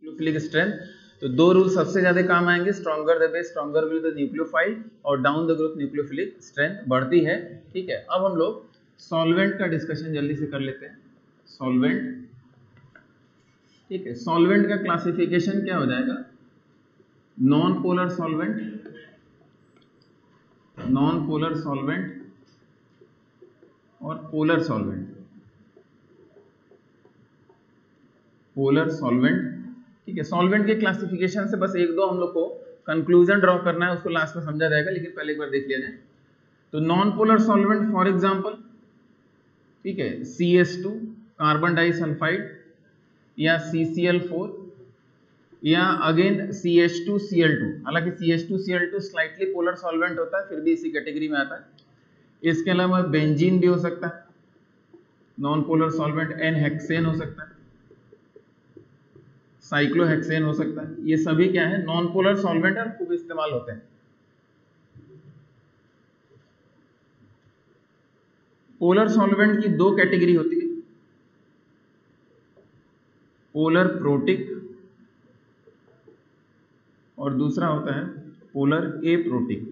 Nucleophilic strength. तो दो rule सबसे ज्यादा काम आएंगे, stronger the base stronger will the nucleophile, और down the growth nucleophilic strength बढ़ती है। ठीक है, अब हम लोग सॉल्वेंट का डिस्कशन जल्दी से कर लेते हैं। सॉल्वेंट, ठीक है, सॉल्वेंट का क्लासिफिकेशन क्या हो जाएगा, non polar solvent, non polar solvent और पोलर सॉल्वेंट। पोलर सॉल्वेंट, ठीक है, सॉल्वेंट के क्लासिफिकेशन से बस एक दो हम लोग को कंक्लूजन ड्रॉ करना है, उसको लास्ट में समझा जाएगा, लेकिन पहले एक बार देख लिया जाए। तो non polar solvent for example, ठीक है, CH2 कार्बन डाइसल्फाइड या CCl4 या अगेन CH2Cl2। हालांकि CH2Cl2 स्लाइटली पोलर सॉल्वेंट होता है, फिर भी इसी कैटेगरी में आता है। इसके अलावा बेंजीन भी हो सकता है नॉन पोलर सॉल्वेंट, N-हेक्सेन हो सकता है, साइक्लोहेक्सेन हो सकता है। ये सभी क्या है, नॉन पोलर सॉल्वेंट और खूब इस्तेमाल होते हैं। पोलर सॉल्वेंट की दो कैटेगरी होती है, पोलर प्रोटिक और दूसरा होता है पोलर एप्रोटिक।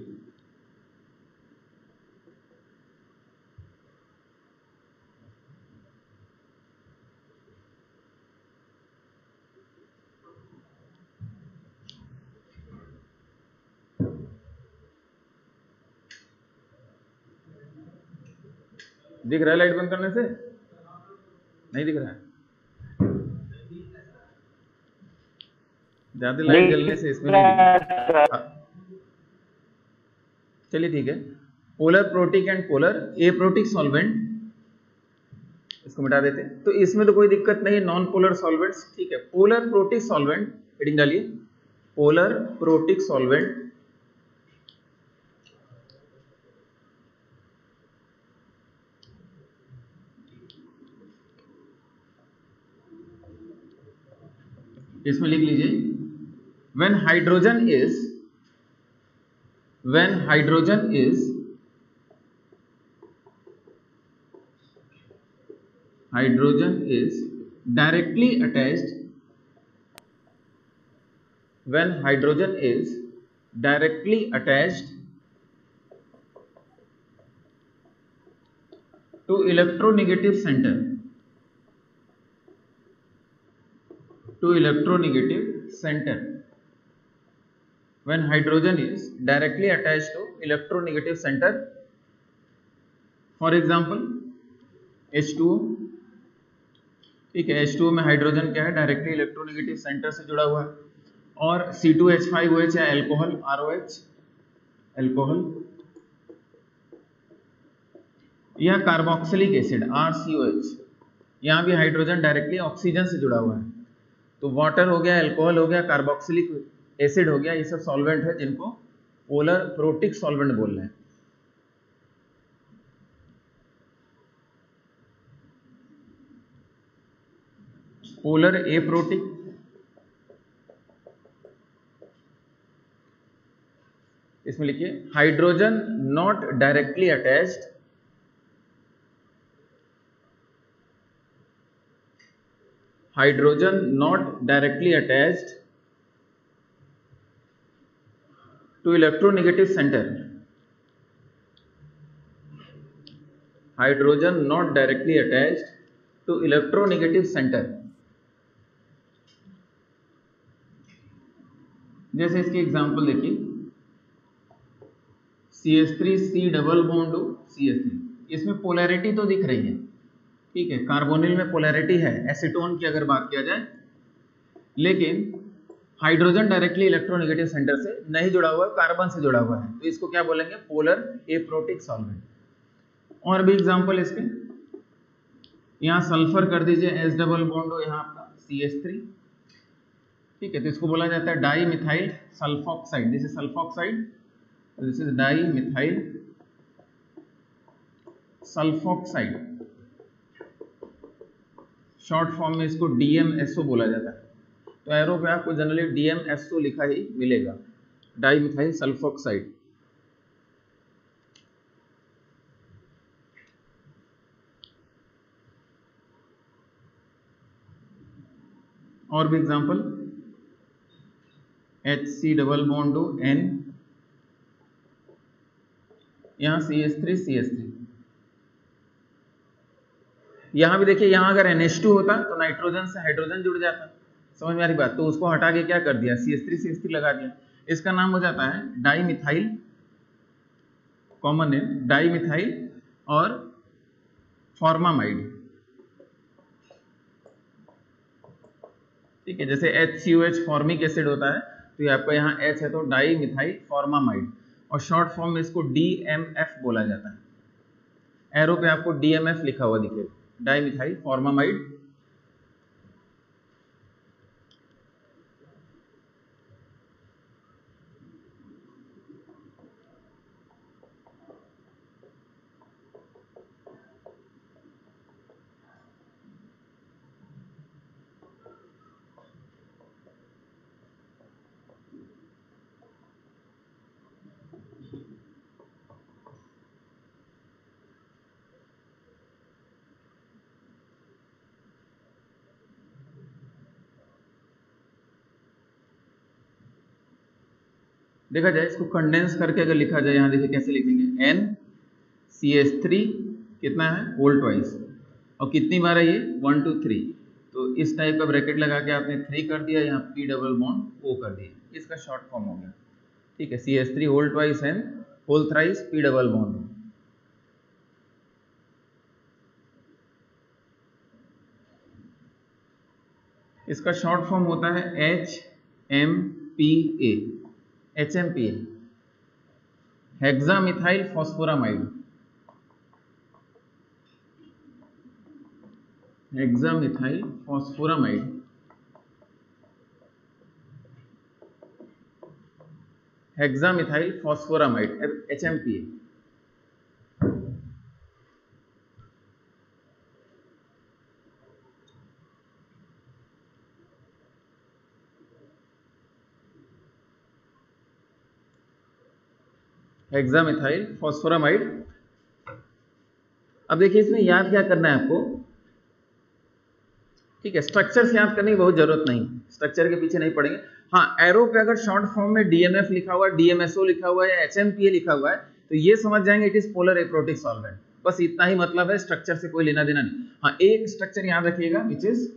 दिख रहा है लाइट बंद करने से? नहीं दिख रहा है, ज्यादा लाइट जलने से इसमें नहीं दिख रहा। चलिए ठीक है, polar protic and polar aprotic solvent, इसको मिटा देते हैं। तो इसमें तो कोई दिक्कत नहीं है, नॉन पोलर सॉल्वेंट्स, ठीक है। पोलर प्रोटिक सॉल्वेंट, हेडिंग डालिए, पोलर प्रोटिक सॉल्वेंट इसमें लिख लीजिए, when hydrogen is directly attached, when hydrogen is directly attached to electronegative center, when hydrogen is directly attached to electronegative center, for example H2O, ठीक है, H2O में hydrogen क्या है, directly electronegative centre से जुड़ा हुआ है, और C2H5OH है अल्कोहल, ROH अल्कोहल, या कार्बोक्सिलिक एसिड RCOH, यहाँ भी हाइड्रोजन डायरेक्टली ऑक्सीजन से जुड़ा हुआ है। तो वाटर हो गया, अल्कोहल हो गया, कार्बोक्सिलिक एसिड हो गया, ये सब सॉल्वेंट है जिनको पोलर प्रोटिक सॉल्वेंट बोल रहे हैं। पोलर एप्रोटिक, इसमें लिखिए hydrogen not directly attached, hydrogen not directly attached to electronegative center, hydrogen not directly attached to electronegative center। जैसे इसकी एग्जांपल देखिए, CH3C डबल बॉन्ड CH3, इसमें पोलैरिटी तो दिख रही है, ठीक है, कार्बोनिल में पोलैरिटी है, एसीटोन की अगर बात किया जाए, लेकिन हाइड्रोजन डायरेक्टली इलेक्ट्रोनेगेटिव सेंटर से नहीं जुड़ा हुआ है, कार्बन से जुड़ा हुआ है, तो इसको क्या बोलेंगे, पोलर एप्रोटिक सॉल्वेंट। और भी एग्जांपल इसके, यहाँ सल्फर कर दीजिए H डबल बॉन्ड हो यहाँ आपका CH3, ठीक है, तो इसको बोला जाता है di methyl sulphoxide, this is sulphoxide, this is di methyl sulphoxide, short form में इसको DMSO बोला जाता है। तो एरो पे आपको जनरली DMSO लिखा ही मिलेगा, डाई मिथाइल सल्फॉक्साइड। और भी example, HC double bond to N, यहाँ CH3 CH3, यहाँ भी देखिए, यहाँ अगर NH2 होता तो नाइट्रोजन से हाइड्रोजन जुड़ जाता, समझ में आ रही बात। तो उसको हटा के क्या कर दिया, CH3 CH3 लगा दिया। इसका नाम हो जाता है di methyl, common name di methyl और फॉर्मामाइड। ठीक है, जैसे HCOH फॉर्मिक एसिड होता है, तो ये आपका यहाँ H है तो डाई मिथाइल फॉर्मामाइड, और शॉर्ट फॉर्म में इसको DMF बोला जाता है। एरो पे आपको DMF लिखा हुआ दिखेगा, डाई मिथाइल फॉर्मामाइड। देखा जाए इसको कंडेंस करके अगर लिखा जाए, यहाँ देखिए कैसे लिखेंगे, NCH3 कितना है, होल ट्वाइस, और कितनी बार है ये, 1 2 3, तो इस टाइप का ब्रैकेट लगा के आपने 3 कर दिया, यहाँ P डबल बॉन्ड O कर दिया, इसका शॉर्ट फॉर्म हो गया। ठीक है, CH3 whole twice N whole thrice P double bond O। इसका शॉर्ट फॉर्म होता है HMPA, HMPA hexamethyl phosphoramide, hexamethyl phosphoramide, hexamethyl phosphoramide HMPA। Hexamethyl phosphoramide. अब देखिए इसमें याद क्या करना है आपको, ठीक है, स्ट्रक्चर्स याद करने की बहुत जरूरत नहीं, स्ट्रक्चर के पीछे नहीं पड़ेंगे। हाँ, एरो पे अगर शॉर्ट फॉर्म में DMF लिखा हुआ है, DMSO लिखा हुआ है या HMPA लिखा हुआ है, तो ये समझ जाएंगे it is polar aprotic solvent. बस इतना ही मतलब है, स्ट्रक्चर से कोई लेना देना नहीं। हाँ, एक स्ट्रक्चर याद रखिएगा विच इज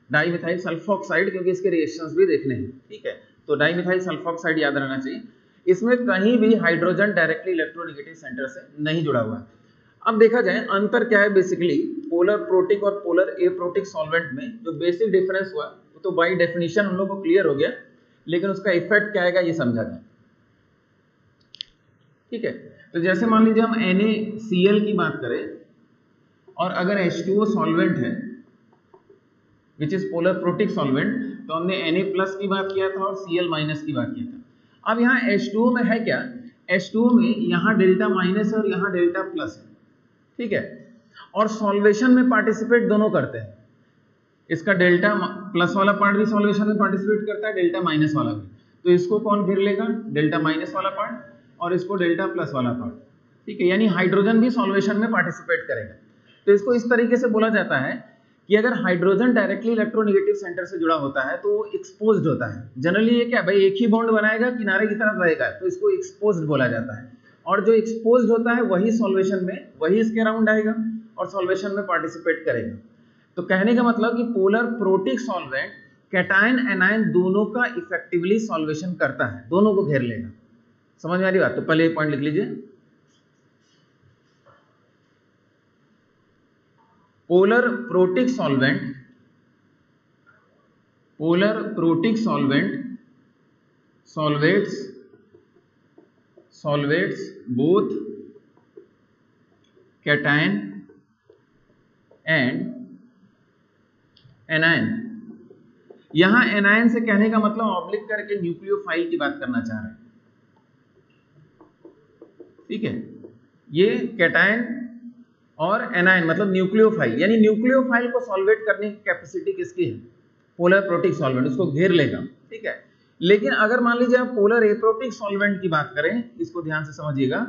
डाईमिथाइल सल्फोक्साइड, क्योंकि इसके रिएक्शंस भी देखने हैं। ठीक है, तो डाईमिथाइल सल्फोक्साइड याद रहना चाहिए। इसमें कहीं भी हाइड्रोजन डायरेक्टली इलेक्ट्रोनेगेटिव सेंटर से नहीं जुड़ा हुआ है। अब देखा जाए अंतर क्या है, बेसिकली पोलर प्रोटिक और पोलर एप्रोटिक सॉल्वेंट में जो बेसिक डिफरेंस हुआ वो तो बाय डेफिनेशन हम लोग को क्लियर हो गया, लेकिन उसका इफेक्ट क्या आएगा ये समझा जाए। ठीक है, तो जैसे मान लीजिए हम NaCl की बात करें और अगर H2O सॉल्वेंट है which is polar protic solvent, तो हमने Na+ की बात किया था और Cl- की बात किया था। अब यहाँ H2O में है क्या, H2O में यहाँ डेल्टा माइनस है और यहाँ डेल्टा प्लस है। ठीक है, और सॉल्वेशन में पार्टिसिपेट दोनों करते हैं, इसका डेल्टा प्लस वाला पार्ट भी सॉल्वेशन में पार्टिसिपेट करता है, डेल्टा माइनस वाला भी। तो इसको कौन घेर लेगा, डेल्टा माइनस वाला पार्ट, और इसको डेल्टा प्लस वाला पार्ट। ठीक है, यानी हाइड्रोजन भी सॉल्वेशन में पार्टिसिपेट करेगा। तो इसको इस तरीके से बोला जाता है कि अगर हाइड्रोजन डायरेक्टली इलेक्ट्रोनेगेटिव सेंटर से जुड़ा होता है तो एक्सपोज्ड होता है। जनरली ये क्या भाई, एक ही बॉन्ड बनाएगा, किनारे की तरफ रहेगा, तो इसको एक्सपोज्ड बोला जाता है। और जो एक्सपोज्ड होता है वही सॉल्वेशन में, वही इसके अराउंड आएगा और सॉल्वेशन में पार्टिसिपेट करेगा। तो कहने का मतलब कि polar protic solvent cation anion दोनों का इफेक्टिवली सॉल्वेशन करता है, दोनों को घेर लेगा। समझ में आ रही बात? तो पहले एक पॉइंट लिख लीजिए, polar protic solvent solvates both cation and anion. यहां एनायन से कहने का मतलब ऑब्लिक करके न्यूक्लियोफाइल की बात करना चाह रहे हैं। ठीक है, ये कैटायन और एनायन मतलब न्यूक्लियोफाइल, यानी न्यूक्लियोफाइल को सॉल्वेट करने की कैपेसिटी किसकी है, पोलर प्रोटिक सॉल्वेंट, उसको घेर लेगा। ठीक है, लेकिन अगर मान लीजिए आप पोलर एप्रोटिक सॉल्वेंट की बात करें, इसको ध्यान से समझिएगा,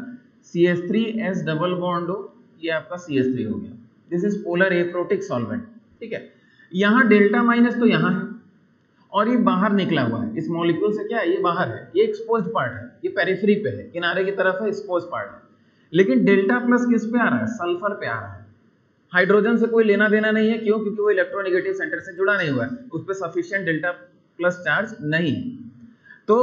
CH3S डबल बॉन्ड हो, ये आपका CH3 हो गया, this is polar aprotic solvent. ठीक है, यहां डेल्टा माइनस तो यहां है और ये बाहर निकला हुआ है, इस मॉलिक्यूल से क्या है, ये बाहर है, ये एक्सपोज्ड पार्ट है, ये पेरिफेरी पे है, किनारे की तरफ है, एक्सपोज्ड पार्ट है। लेकिन डेल्टा प्लस किस पे आ रहा है, सल्फर पे आ रहा है। हाइड्रोजन से कोई लेना देना नहीं है, क्यों, क्योंकि वो इलेक्ट्रोनेगेटिव सेंटर से जुड़ा नहीं हुआ है, उस पर सफिशिएंट डेल्टा प्लस चार्ज नहीं है। तो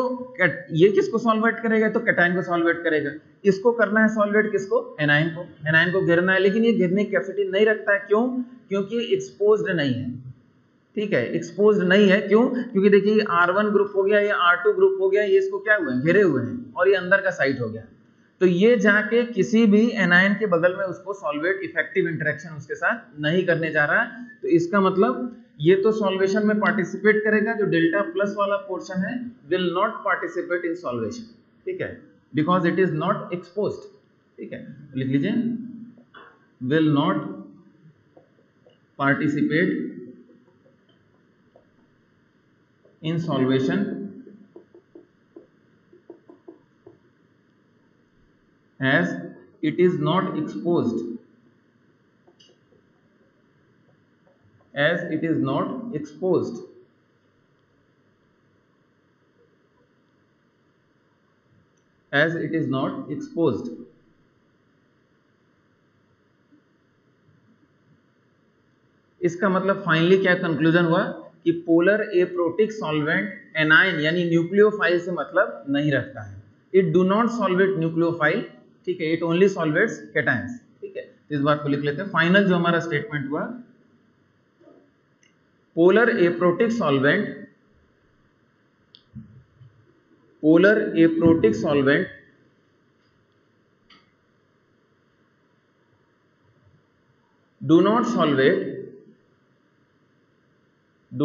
ये किसको सॉल्वेट करेगा, तो कैटायन को सॉल्वेट करेगा। इसको करना है सॉल्वेट किसको, एनायन को, एनायन को गिरना है, लेकिन ये गिरने की कैपेसिटी नहीं रखता है, क्यों, क्योंकि एक्सपोज्ड नहीं है, ठीक है, एक्सपोज्ड नहीं है, क्यों, क्योंकि देखिए R1 ग्रुप हो गया, ये R2 ग्रुप हो गया, ये इसको क्या हुए हैं, घिरे हुए हैं, और ये अंदर का साइट हो गया। तो ये जाके किसी भी एनायन के बगल में उसको सॉल्वेट इफेक्टिव इंटरेक्शन उसके साथ नहीं करने जा रहा है। तो इसका मतलब ये तो सॉल्वेशन में पार्टिसिपेट करेगा, जो डेल्टा प्लस वाला पोर्शन है will not participate in solvation, ठीक है, because it is not exposed, ठीक है, लिख लीजिए, will not participate in solvation as it is not exposed, as it is not exposed, as it is not exposed। इसका मतलब finally क्या conclusion हुआ कि पोलर एप्रोटिक सॉल्वेंट एनायन यानी न्यूक्लियोफाइल से मतलब नहीं रखता है, it do not solvate nucleophile, ठीक है, इट ओनली सॉल्वेट्स कैटायंस, ठीक है। इस बात को लिख लेते हैं। फाइनल जो हमारा स्टेटमेंट हुआ, polar aprotic solvent, polar aprotic solvent do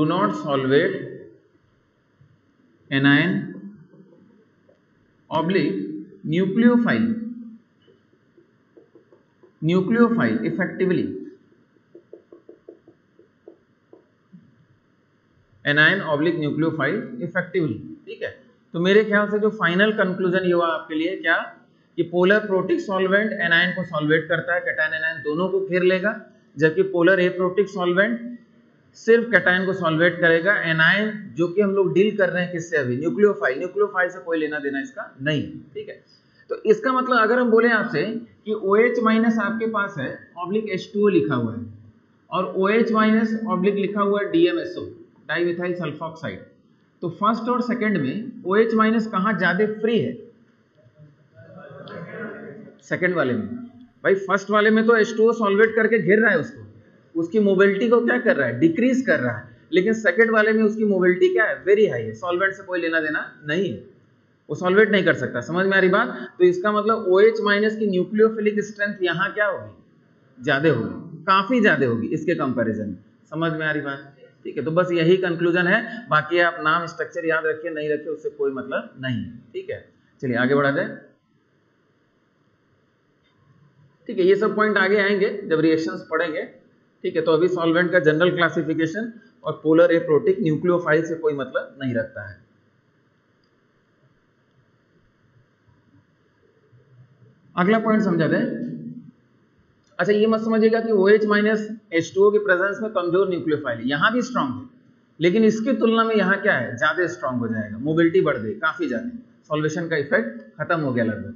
not solvate anion oblique nucleophile effectively, anion oblique nucleophile effectively, ठीक है। तो मेरे ख्याल से जो फाइनल कंक्लूजन ये हुआ आपके लिए क्या, कि पोलर प्रोटिक सॉल्वेंट एनायन को सॉल्वेट करता है, कैटायन एनायन दोनों को घेर लेगा, जबकि पोलर एप्रोटिक सॉल्वेंट सिर्फ कैटायन को सॉल्वेट करेगा। एनायन जो कि हम लोग डील कर रहे हैं किससे अभी, न्यूक्लियोफाइल, न्यूक्लियोफाइल से कोई लेना देना इसका नहीं, ठीक है। तो इसका मतलब अगर हम बोले आपसे कि OH माइनस आपके पास है ऑब्लिक H2O लिखा हुआ है, और OH माइनस ऑब्लिक लिखा हुआ है DMSO डाइमिथाइल सल्फोक्साइड, तो फर्स्ट और सेकंड में OH माइनस कहाँ ज्यादा फ्री है, सेकंड वाले में। भाई फर्स्ट वाले में तो H2O सॉल्वेट करके घेर रहा है उसको, उसकी मोबिलिटी को क्या कर रहा है, डिक्रीज कर रहा है, लेकिन सेकंड वाले में उसकी मोबिलिटी क्या है, वेरी हाई है, सॉल्वेंट से कोई लेना देना नहीं है, वो सॉल्वेट नहीं कर सकता। समझ में आ रही बात। तो इसका मतलब OH माइनस की न्यूक्लियोफिलिक स्ट्रेंथ यहाँ क्या होगी, ज्यादा होगी, काफी ज्यादा होगी इसके कंपैरिजन में। समझ में आ रही बात, ठीक है। तो बस यही कंक्लूजन है, बाकी आप नाम स्ट्रक्चर याद रखिए नहीं रखिए उससे कोई मतलब नहीं, ठीक है। चलिए आगे बढ़ा जाए, ठीक है। ये सब पॉइंट आगे आएंगे जब रिएक्शंस पढ़ेंगे, ठीक है। तो अभी सॉल्वेंट का जनरल क्लासिफिकेशन और पोलर एप्रोटिक न्यूक्लियोफाइल से कोई मतलब नहीं रखता है। अगला पॉइंट समझा दें। अच्छा ये मत समझिएगा कि OH माइनस H2O की प्रेजेंस में कमजोर न्यूक्लियोफाइल है, यहाँ भी स्ट्रांग है, लेकिन इसकी तुलना में यहाँ क्या है, ज्यादा स्ट्रांग हो जाएगा, मोबिलिटी बढ़ गई काफी ज्यादा, सॉल्वेशन का इफेक्ट खत्म हो गया लगभग।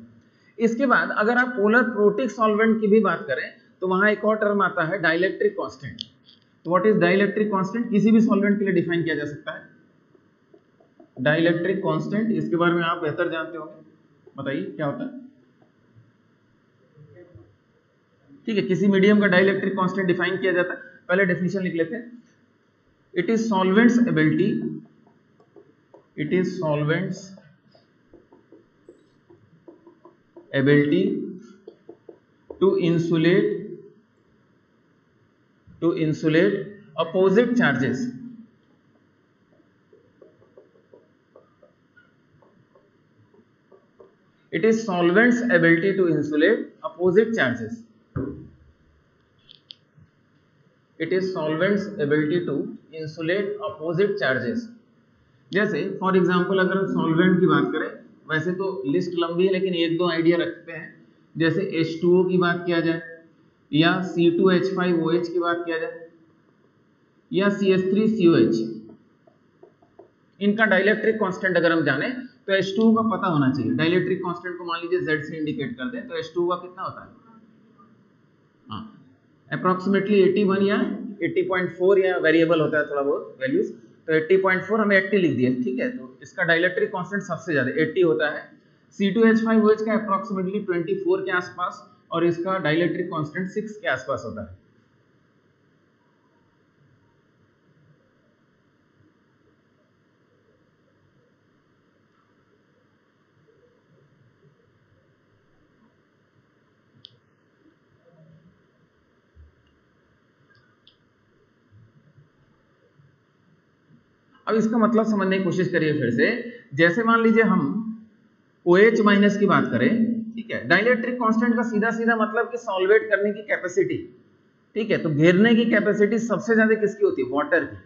इसके बाद अगर आप पोलर प्रोटिक सॉल्वेंट की भी बात करें तो वहां एक और टर्म आता है डाइलेक्ट्रिक कांस्टेंट। तो व्हाट इज डाइलेक्ट्रिक कांस्टेंट, किसी भी सॉल्वेंट के लिए डिफाइन किया जा सकता है डाइलेक्ट्रिक कांस्टेंट, इसके बारे में आप बेहतर जानते होंगे, बताइए क्या होता है। ठीक है, किसी मीडियम का डाइलेक्ट्रिक कांस्टेंट डिफाइन किया जाता है, पहले डेफिनेशन लिख लेते हैं। It is solvent's ability, it is solvent's ability to insulate opposite charges, it is solvent's ability to insulate opposite charges, it is solvent's ability to insulate opposite charges। जैसे for example अगर हम solvent की बात करें, वैसे तो list लंबी है लेकिन एक दो आइडिया रखते हैं, जैसे H2O की बात किया जाए, या C2H5OH की बात किया जाए, या CH3COH, इनका डाइलेक्ट्रिक कांस्टेंट अगर हम जाने तो H2O का पता होना चाहिए। डाइलेक्ट्रिक कांस्टेंट को मान लीजिए Z से इंडिकेट कर दें तो H2O का कितना होता है, अप्रोक्सीमेटली 81 या 80.4 या वेरिएबल होता है थोड़ा बहुत वैल्यूज, तो 80.4 हमें 80 लिख दिया, ठीक है। तो इसका डाइलेक्ट्रिक कांस्टेंट सबसे ज्यादा 80 होता है। C2H5OH का अप्रोक्सीमेटली 24 के आसपास और इसका डाइलेक्ट्रिक कांस्टेंट 6 के आसपास होता है। अब इसका मतलब समझने की कोशिश करिए फिर से। जैसे मान लीजिए हम OH माइनस की बात करें, ठीक है, डाइलेक्ट्रिक कांस्टेंट का सीधा सीधा मतलब कि सॉल्वेट करने की कैपेसिटी, ठीक है, तो घेरने की कैपेसिटी सबसे ज्यादा किसकी होती है, वाटर की,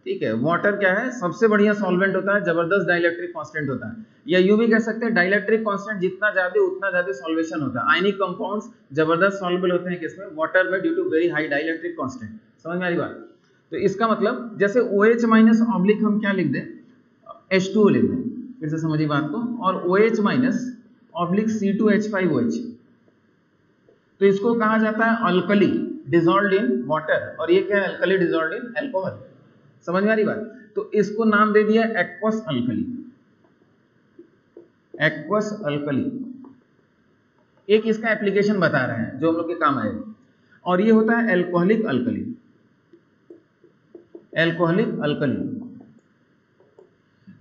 ठीक है। वाटर क्या है, सबसे बढ़िया सॉल्वेंट होता है, जबरदस्त डाइलेक्ट्रिक कांस्टेंट होता है। या यूं भी कह सकते हैं डाइलेक्ट्रिक कांस्टेंट जितना ज्यादा उतना ज्यादा सॉल्वेशन होता है। आयनिक कंपाउंड्स जबरदस्त सॉल्युबल होते हैं किसमें, वाटर में, due to very high dielectric constant. समझ में आ रही बात। तो इसका मतलब जैसे OH माइनस ऑब्लिक हम क्या लिख दें, H2O लिख दें, फिर से समझिए बात को, और OH माइनस ऑब्लिक C2H5OH, तो इसको कहा जाता है अल्कली डिसॉल्व्ड इन वाटर, और ये क्या है, अल्कली डिसॉल्व्ड इन अल्कोहल। समझ में आ रही बात। तो इसको नाम दे दिया एक्वस अल्कली, एक्वस अल्कली। एक इसका एप्लीकेशन बता रहे हैं जो हम लोग के काम आएगा, और ये होता है एल्कोहलिक अल्कली, एल्कोहलिक अल्कली।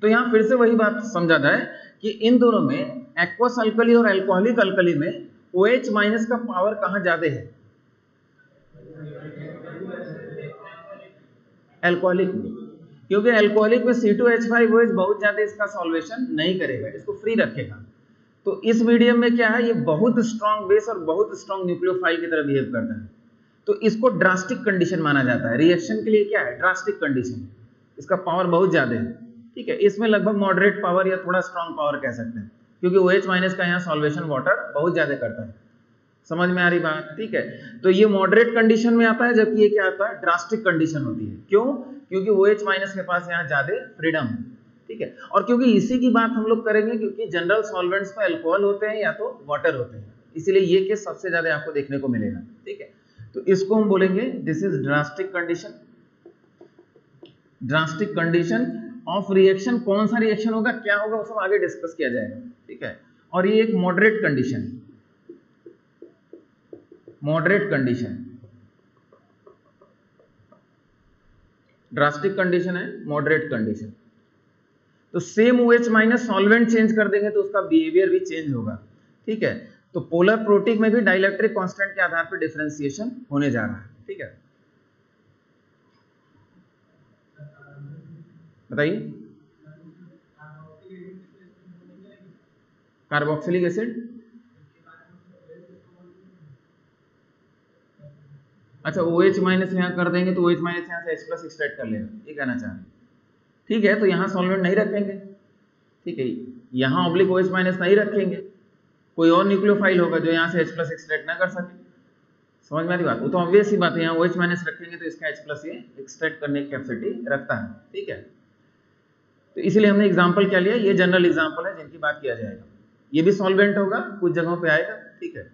तो यहां फिर से वही बात समझा जाए कि इन दोनों में, एक्वस अल्कली और एल्कोहलिक अल्कली में, OH माइनस का पावर कहां ज्यादा है, एल्कोहलिक में, क्योंकि एल्कोहलिक में C2H5OH बहुत ज्यादा इसका सॉल्वेशन नहीं करेगा, इसको फ्री रखेगा। तो इस मीडियम में क्या है, ये बहुत स्ट्रॉन्ग बेस और बहुत स्ट्रॉन्ग न्यूक्लियोफाइल की तरह बिहेव करता है। तो इसको ड्रास्टिक कंडीशन माना जाता है। रिएक्शन के लिए क्या है, ड्रास्टिक कंडीशन, इसका पावर बहुत ज्यादा है, ठीक है। इसमें लगभग मॉडरेट पावर या थोड़ा स्ट्रॉन्ग पावर कह सकते हैं, क्योंकि OH माइनस का यहाँ सॉल्वेशन वाटर बहुत ज्यादा करता है। समझ में आ रही बात, ठीक है। तो ये मॉडरेट कंडीशन में आता है, जबकि ये क्या आता है, ड्रास्टिक कंडीशन होती है। क्यों, क्योंकि OH माइनस के पास यहाँ ज्यादा फ्रीडम है, ठीक है। और क्योंकि इसी की बात हम लोग करेंगे, क्योंकि जनरल सॉल्वेंट्स में अल्कोहल होते हैं या तो वाटर होते हैं, इसीलिए ये केस सबसे ज्यादा आपको देखने को मिलेगा, ठीक है। तो इसको हम बोलेंगे this is drastic condition, drastic condition of reaction. कौन सा रिएक्शन होगा, क्या होगा, वो सब आगे डिस्कस किया जाएगा, ठीक है। और ये एक moderate condition, moderate condition, drastic condition है, मॉडरेट कंडीशन। तो same OH minus solvent change कर देंगे तो उसका बिहेवियर भी चेंज होगा, ठीक है। तो पोलर प्रोटिक में भी डाइलेक्ट्रिक कांस्टेंट के आधार पर डिफरेंशिएशन होने जा रहा है, ठीक है। बताइए, कार्बोक्सिलिक एसिड, अच्छा OH माइनस यहाँ कर देंगे तो OH माइनस यहाँ से H प्लस एक्सट्रैक्ट कर लेगा, ये कहना चाह रहे हैं, ठीक है। तो यहाँ सॉल्वेंट नहीं रखेंगे, ठीक है, यहाँ ऑब्लिक OH माइनस नहीं रखेंगे, कोई और न्यूक्लियोफाइल होगा जो यहाँ से H प्लस एक्सट्रैक्ट ना कर सके। समझ में आ रही बात। वो तो ऑब्वियस ही बात है, यहाँ OH माइनस रखेंगे तो इसका H प्लस ये एक्सट्रैक्ट करने की कैपेसिटी रखता है, ठीक है। तो इसलिए हमने एग्जाम्पल क्या लिया, ये जनरल एग्जाम्पल है जिनकी बात किया जाएगा। ये भी सॉल्वेंट होगा, कुछ जगहों पे आएगा, ठीक है।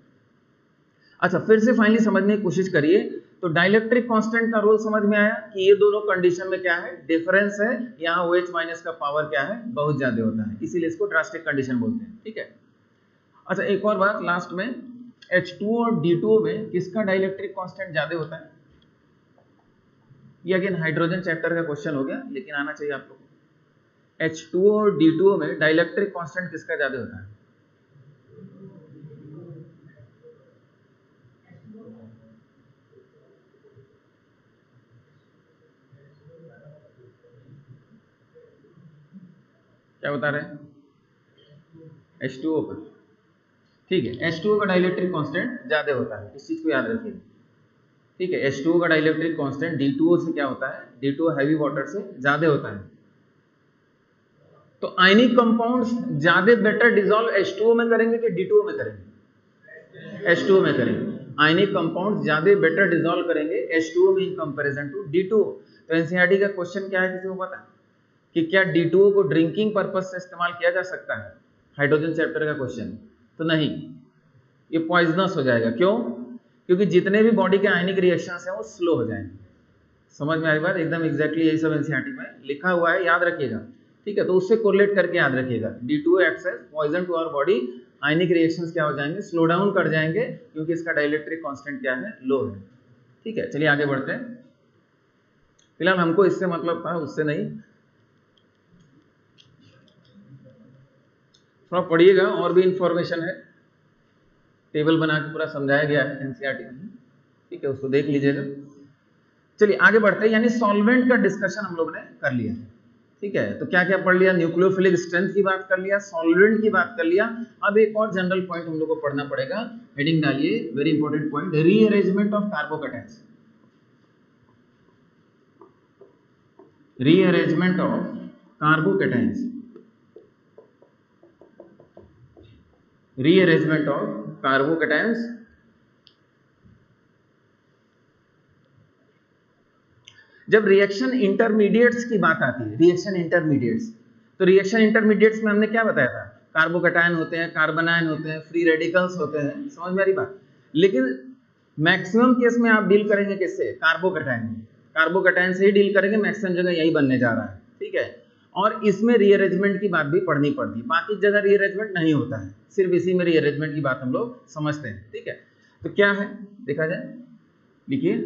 अच्छा, फिर से फाइनली समझने की कोशिश करिए। तो डाइलेक्ट्रिक कांस्टेंट का रोल समझ में आया कि ये दोनों कंडीशन में क्या है, डिफरेंस है। यहाँ OH माइनस का पावर क्या है, बहुत ज्यादा होता है, इसीलिए इसको ड्रास्टिक कंडीशन बोलते हैं, ठीक है। अच्छा, एक और बात लास्ट में, H2O और D2O में किसका डाइलेक्ट्रिक कांस्टेंट ज्यादा होता है? ये अगेन हाइड्रोजन चैप्टर का क्वेश्चन हो गया, लेकिन आना चाहिए आप लोगों को। H2O और D2O में डाइलेक्ट्रिक कांस्टेंट किसका ज्यादा होता है? क्या बता रहे हैं? H2O पर, ठीक है। H2O का डाइलेक्ट्रिक कांस्टेंट ज्यादा होता है, इस चीज को याद रखिए, ठीक है। H2O का डाइलेक्ट्रिक कांस्टेंट D2O से क्या होता है, D2O हैवी वाटर से ज्यादा होता है। तो आयनिक कंपाउंड्स ज्यादा बेटर डिसॉल्व H2O में करेंगे कि D2O में करेंगे? H2O में करेंगे। आयनिक कंपाउंड्स ज्यादा बेटर डिसॉल्व करेंगे H2O में इन कंपैरिजन टू D2O। तो एनसीईआरटी का क्वेश्चन क्या है, किसी को पता है? कि क्या D2O को ड्रिंकिंग पर्पस से इस्तेमाल किया जा सकता है, हाइड्रोजन चैप्टर का क्वेश्चन, तो नहीं, ये पॉइजनस हो जाएगा। क्यों? क्योंकि जितने भी बॉडी के आयनिक रिएक्शंस हैं वो स्लो हो जाएंगे। समझ में आई बात? एकदम एग्जैक्टली यही सब एनसीईआरटी में लिखा हुआ है, याद रखिएगा, ठीक है। तो उससे कोरिलेट करके याद रखिएगा, D2O acts as poison to our body, ionic reactions क्या हो जाएंगे, स्लो डाउन कर जाएंगे, क्योंकि इसका डाइलेक्ट्रिक कांस्टेंट क्या है, लो है। ठीक है, चलिए आगे बढ़ते हैं। फिलहाल हमको इससे मतलब था, उससे नहीं। थोड़ा पढ़िएगा, और भी इंफॉर्मेशन है, टेबल बना के पूरा समझाया गया है एनसीईआरटी में, ठीक है, उसको देख लीजिएगा। चलिए आगे बढ़ते हैं, यानी सॉल्वेंट का डिस्कशन हम लोग ने कर लिया, ठीक है। तो क्या क्या पढ़ लिया, न्यूक्लियोफिलिक स्ट्रेंथ की बात कर लिया, सॉल्वेंट की बात कर लिया। अब एक और जनरल पॉइंट हम लोग को पढ़ना पड़ेगा, हेडिंग डालिए, very important point, rearrangement of carbocations. Rearrangement of carbocations, rearrangement of carbocations. जब रिएक्शन इंटरमीडिएट्स की बात आती है, रिएक्शन इंटरमीडिएट्स, तो रिएक्शन इंटरमीडिएट्स में हमने क्या बताया था, कार्बोकैटायन होते हैं, कार्बोनायन होते हैं, फ्री रेडिकल्स होते हैं, समझ में आ रही बात। लेकिन मैक्सिमम केस में आप डील करेंगे किससे, कार्बोकैटायन, कार्बोकैटायन से ही डील करेंगे, मैक्सिमम जगह यही बनने जा रहा है, ठीक है। और इसमें रीअरेंजमेंट की बात भी पढ़नी पड़ती है, बाकी जगह रीअरेंजमेंट नहीं होता है, सिर्फ इसी में रीअरेंजमेंट की बात हम लोग समझते हैं, ठीक है। तो क्या है देखा जाए, देखिए,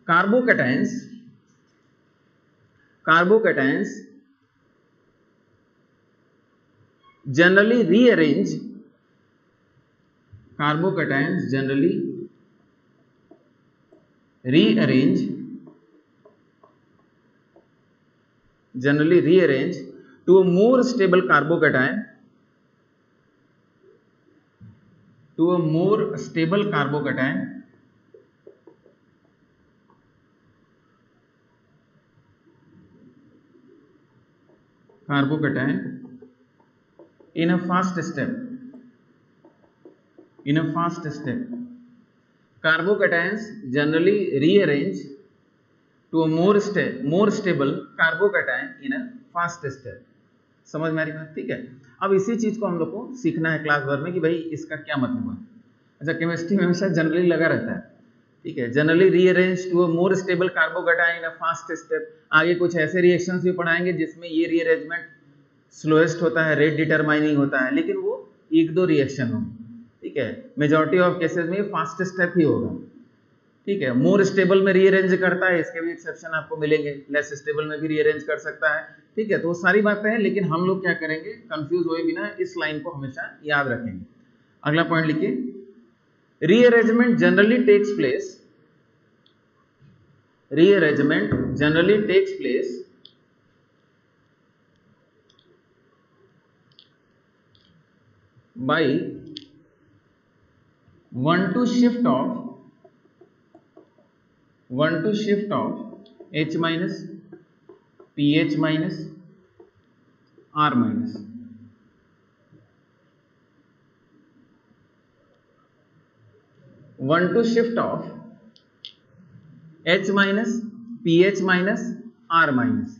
carbocations, carbocations generally rearrange, carbocations generally rearrange to a more stable carbocation, to a more stable carbocation in a fast step, in a fast step. Carbocations generally rearrange to a more stable carbocation in a fast step. समझ में आ रही बात, ठीक है। अब इसी चीज को हम लोग को सीखना है क्लास भर में कि भाई इसका क्या मतलब है। अच्छा, केमिस्ट्री में हमेशा जनरली लगा रहता है, ठीक है, generally rearrange to a more stable carbocation in a fast step. आगे कुछ ऐसे रिएक्शंस भी पढ़ाएंगे जिसमें ये रीअरेंजमेंट स्लोएस्ट होता है, रेट डिटरमाइनिंग होता है, लेकिन वो एक दो रिएक्शन हो, ठीक है। मेजॉरिटी ऑफ केसेस में फास्ट स्टेप ही होगा, ठीक है। मोर स्टेबल में रीअरेंज करता है, इसके भी एक्सेप्शन आपको मिलेंगे, लेस स्टेबल में भी रीअरेंज कर सकता है, ठीक है। तो वो सारी बातें हैं, लेकिन हम लोग क्या करेंगे, कंफ्यूज हुए बिना इस लाइन को हमेशा याद रखेंगे। अगला पॉइंट लिखिए, rearrangement generally takes place, rearrangement generally takes place by one to shift of H minus, pH minus, R minus. One to shift of H minus, pH minus, R minus,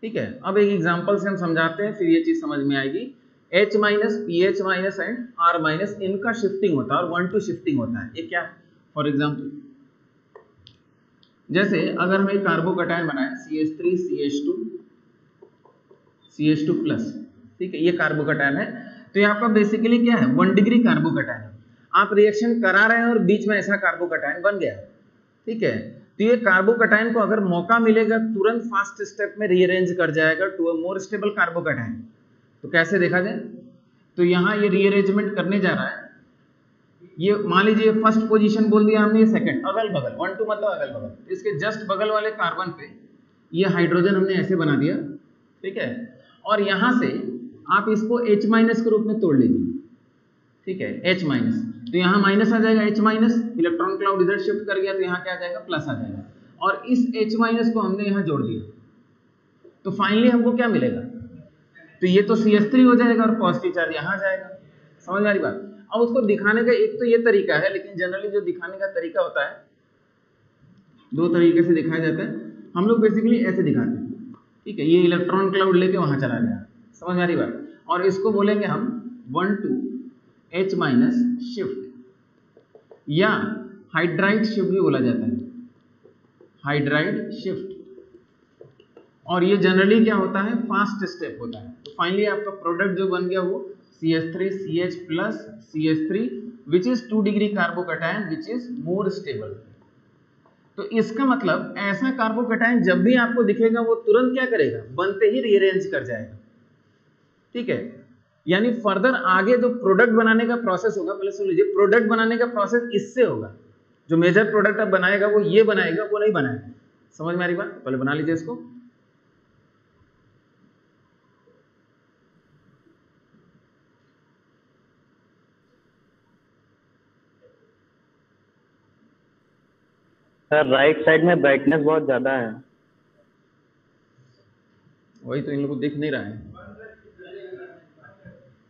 ठीक है। अब एक एग्जांपल से हम समझाते हैं, फिर ये चीज समझ में आएगी। H minus, pH minus and R minus, इनका शिफ्टिंग होता है और 1 टू शिफ्टिंग होता है। ये क्या है, फॉर एग्जांपल, जैसे अगर हम एक कार्बोकैटायन बनाए CH3 CH2 CH2 प्लस, ठीक है, ये कार्बोकैटायन है। तो ये आपका बेसिकली क्या है, 1 डिग्री कार्बोकैटायन है। आप रिएक्शन करा रहे हैं और बीच में ऐसा कार्बोकैटायन बन गया, ठीक है। तो ये कार्बोकैटायन को अगर मौका मिलेगा तुरंत फास्ट स्टेप में रीअरेंज कर जाएगा to a more stable carbocation. तो कैसे देखा जाए, तो यहाँ ये रीअरेंजमेंट करने जा रहा है, ये मान लीजिए फर्स्ट पोजीशन बोल दिया हमने, ये सेकंड, अगल बगल, 1 2 मतलब अगल बगल, इसके जस्ट बगल वाले कार्बन पे ये हाइड्रोजन हमने ऐसे बना दिया, ठीक है। और यहाँ से आप इसको H माइनस के रूप में तोड़ लीजिए, ठीक है, H माइनस, तो यहाँ माइनस आ जाएगा, H माइनस, इलेक्ट्रॉन क्लाउड इधर शिफ्ट कर गया तो यहाँ क्या आ जाएगा, प्लस आ जाएगा, और इस H माइनस को हमने यहाँ जोड़ दिया, तो फाइनली हमको क्या मिलेगा, तो ये तो CH3 हो जाएगा और पॉजिटिव चार्ज यहाँ आ जाएगा। समझ में आ रही बात। अब उसको दिखाने का एक तो ये तरीका है, लेकिन जनरली जो दिखाने का तरीका होता है, दो तरीके से दिखाया जाता है। हम लोग बेसिकली ऐसे दिखाते हैं, ठीक है, ये इलेक्ट्रॉन क्लाउड लेके वहां चला गया, समझ में आ रही बात। और इसको बोलेंगे हम 1 to H माइनस शिफ्ट, या हाइड्राइड शिफ्ट भी बोला जाता है, हाइड्राइड शिफ्ट। और ये जनरली क्या होता है, फास्ट स्टेप होता है। तो फाइनली आपका प्रोडक्ट जो बन गया वो CH3CH plus CH3 which is 2 degree carbocation which is more stable. तो इसका मतलब ऐसा कार्बोकैटायन जब भी आपको दिखेगा वो तुरंत क्या करेगा, बनते ही रीअरेंज कर जाएगा, ठीक है। यानी फर्दर आगे जो प्रोडक्ट बनाने का प्रोसेस होगा, पहले सुन लीजिए, प्रोडक्ट बनाने का प्रोसेस इससे होगा, जो मेजर प्रोडक्ट आप बनाएगा वो ये बनाएगा, वो नहीं बनाएगा, समझ में आ रही बात। पहले बना लीजिए इसको। सर राइट साइड में ब्राइटनेस बहुत ज्यादा है। वही तो इन लोगों को दिख नहीं रहा है।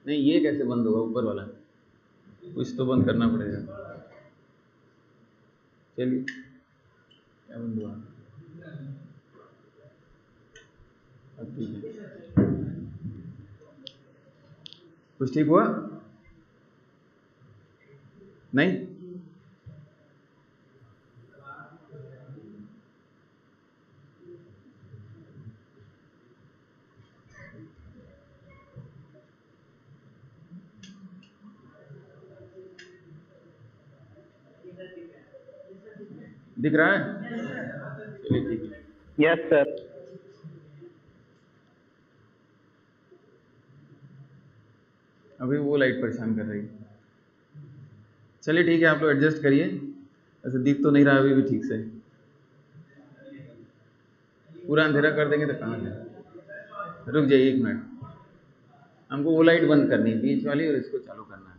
नहीं, ये कैसे बंद होगा, ऊपर वाला कुछ तो बंद करना पड़ेगा। चलिए, क्या बंद हुआ, अब ठीक है, कुछ ठीक हुआ नहीं? दिख रहा है? चलिए ठीक है। Yes sir. अभी वो लाइट परेशान कर रही है। चलिए ठीक है, आप लोग एडजस्ट करिए। ऐसे दिख तो नहीं रहा अभी भी ठीक से, पूरा अंधेरा कर देंगे तो कहाँ जाए। रुक जाइए 1 मिनट, हमको वो लाइट बंद करनी है बीच वाली और इसको चालू करना है।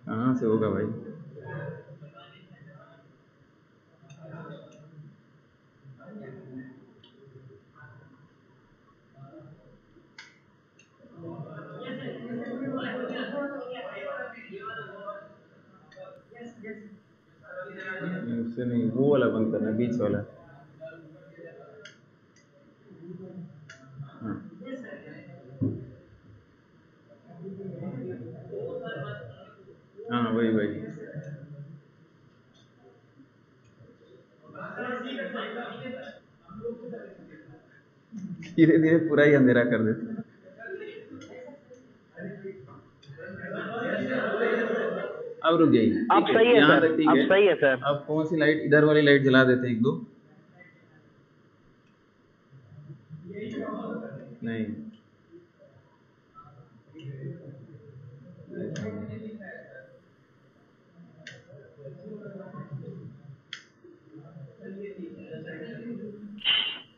कहाँ से होगा भाई? उससे नहीं, वो वाला बंद करना, बीच वाला। हाँ हाँ, वही वही। धीरे धीरे पूरा ही अंधेरा कर देते। अब रुक जाइए, अब सही है यहाँ सर, तक ठीक अब है। सही है सर। अब कौन सी लाइट, इधर वाली लाइट जला देते हैं 1-2। नहीं,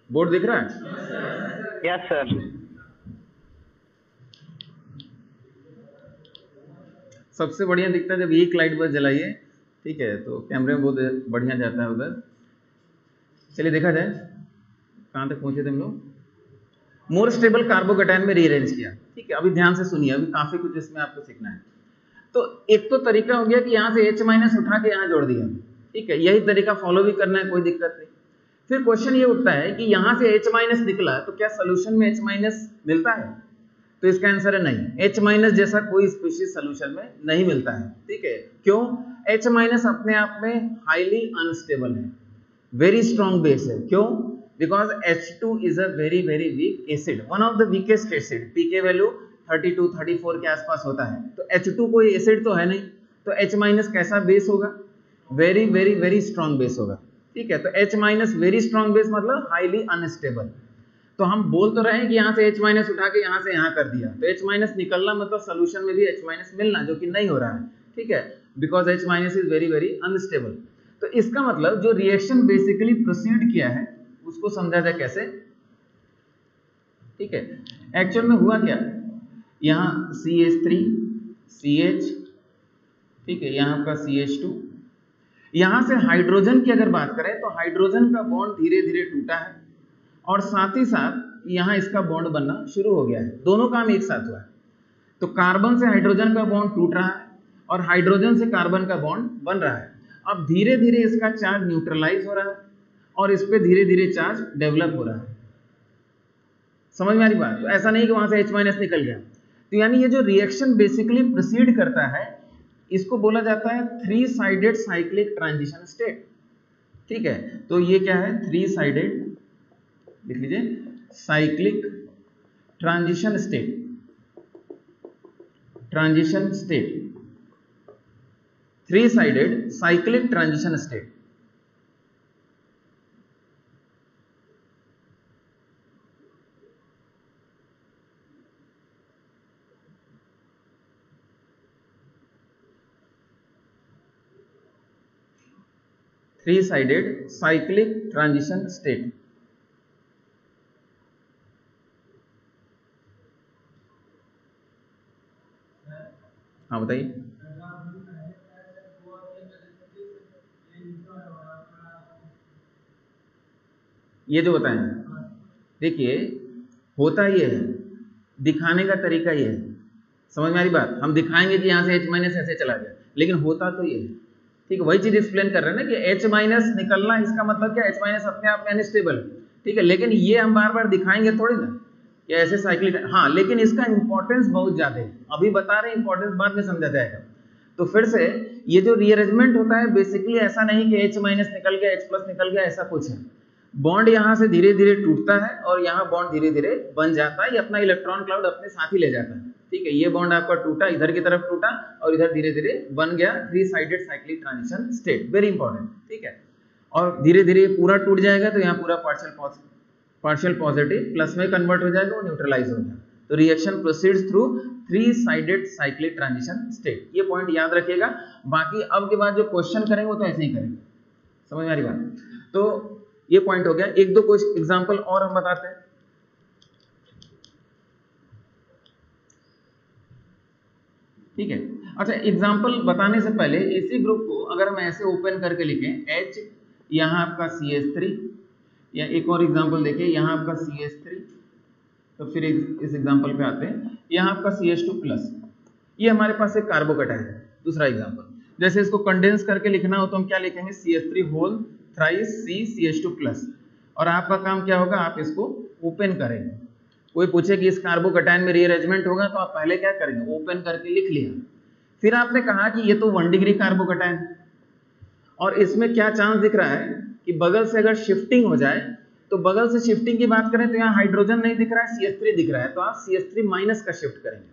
बोर्ड दिख रहा है? Yes sir. सबसे बढ़िया दिखता है जब एक लाइट बस जलाइए, ठीक है, तो कैमरे में बहुत बढ़िया जाता है उधर। चलिए देखा जाए कहाँ तक पहुंचे थे हम लोग। मोर स्टेबल कार्बोकैटायन में रीअरेंज किया, ठीक है। अभी ध्यान से सुनिए, अभी काफी कुछ इसमें आपको सीखना है। तो एक तो तरीका हो गया कि यहाँ से H- उठा के यहाँ जोड़ दिया, ठीक है, यही तरीका फॉलो भी करना है, कोई दिक्कत नहीं। फिर क्वेश्चन ये उठता है कि यहाँ से H- निकला तो क्या सोल्यूशन में H- मिलता है? तो इसका आंसर है नहीं, H- जैसा कोई स्पीशीज सोल्यूशन में नहीं मिलता है, ठीक है। क्यों? H- अपने आप में हाईली अनस्टेबल है, वेरी स्ट्रॉन्ग बेस है। क्यों? Because H2 is a very very weak acid, one of the weakest acid, pK value 32-34 के आसपास होता है। तो H2 कोई एसिड तो है नहीं, तो H- कैसा बेस होगा? Very very very strong base होगा, ठीक है। तो H- वेरी स्ट्रॉन्ग बेस मतलब हाईली अनस्टेबल। तो हम बोल तो रहे हैं कि यहाँ से H- उठा के यहाँ से यहाँ कर दिया, तो H- निकलना मतलब सोल्यूशन में भी H- मिलना, जो कि नहीं हो रहा है, ठीक है, because H- is very very unstable. तो इसका मतलब जो रिएक्शन बेसिकली प्रोसीड किया है उसको समझा जाए कैसे, ठीक है। एक्चुअल में हुआ क्या, यहाँ CH3 CH, ठीक है, यहाँ आपका CH2, यहाँ से हाइड्रोजन की अगर बात करें तो हाइड्रोजन का बॉन्ड धीरे धीरे टूटा है और साथ ही साथ यहाँ इसका बॉन्ड बनना शुरू हो गया है, दोनों काम एक साथ हुआ है। तो कार्बन से हाइड्रोजन का बॉन्ड टूट रहा है और हाइड्रोजन से कार्बन का बॉन्ड बन रहा है। अब धीरे धीरे इसका चार्ज न्यूट्रलाइज हो रहा है और इस पे धीरे धीरे चार्ज डेवलप हो रहा है। समझ में आ रही बात? तो ऐसा नहीं कि वहां से H- निकल गया। तो यानी ये जो रिएक्शन बेसिकली प्रोसीड करता है इसको बोला जाता है three sided cyclic transition state. ठीक है, तो ये क्या है? थ्री साइडेड, लिख लीजिए, cyclic transition state. Transition state, three sided cyclic transition state. Three sided cyclic transition state. हाँ बताइए। ये जो बताएं, देखिए होता ये है, दिखाने का तरीका ये है। समझ में आ रही बात? हम दिखाएंगे कि यहाँ से H- ऐसे चला गया, लेकिन होता तो ये है। ठीक है, वही चीज एक्सप्लेन कर रहे हैं ना कि H- निकलना, इसका मतलब क्या? H- अपने आप में अनस्टेबल। ठीक है, लेकिन ये हम बार बार दिखाएंगे थोड़ी ना कि ऐसे साइक्लिक। हाँ, लेकिन इसका इंपॉर्टेंस बहुत ज्यादा है, अभी बता रहे हैं, इंपॉर्टेंस बाद में समझा जाएगा। तो फिर से ये जो रीअरेंजमेंट होता है बेसिकली ऐसा नहीं कि H- निकल गया, H+ निकल गया, ऐसा कुछ है। बॉन्ड यहाँ से धीरे धीरे टूटता है और यहाँ बॉन्ड धीरे धीरे बन जाता है, ये अपना इलेक्ट्रॉन क्लाउड अपने साथ ही ले जाता है। ठीक है, ये बॉन्ड आपका टूटा, इधर की तरफ टूटा और इधर धीरे धीरे बन गया three sided cyclic transition state. Very important. ठीक है, और धीरे धीरे पूरा टूट जाएगा तो यहाँ पूरा पार्शियल पॉजिटिव प्लस में कन्वर्ट हो जाएगा और न्यूट्रलाइज हो जाएगा। तो reaction proceeds through three sided cyclic transition state. ये पॉइंट याद रखिएगा। बाकी अब के बाद जो क्वेश्चन करेंगे वो तो ऐसे ही करेंगे। समझ में आ रही बात? तो ये पॉइंट हो गया। एक दो कुछ एग्जांपल और हम बताते हैं। ठीक है, अच्छा, एग्जांपल बताने से पहले इसी ग्रुप को अगर हम ऐसे ओपन करके लिखें, H यहाँ आपका CH3, या एक और एग्जांपल देखिए, यहाँ आपका CH3, तो फिर इस एग्जांपल पे आते हैं, यहाँ आपका CH2+, ये हमारे पास एक कार्बोकैटायन है। दूसरा एग्जांपल, जैसे इसको कंडेंस करके लिखना हो तो हम क्या लिखेंगे? CH3 whole thrice C CH2+, और आपका काम क्या होगा? आप इसको ओपन करेंगे। कोई पूछे कि इस कार्बोकैटायन में रीअरेंजमेंट होगा तो आप पहले क्या करेंगे? ओपन करके लिख लिया। फिर आपने कहा कि ये तो 1 डिग्री कार्बोकैटायन है और इसमें क्या चांस दिख रहा है कि बगल से अगर शिफ्टिंग हो जाए, तो बगल से शिफ्टिंग की बात करें तो यहाँ हाइड्रोजन नहीं दिख रहा है, CH3 दिख रहा है, तो आप CH3- का शिफ्ट करेंगे।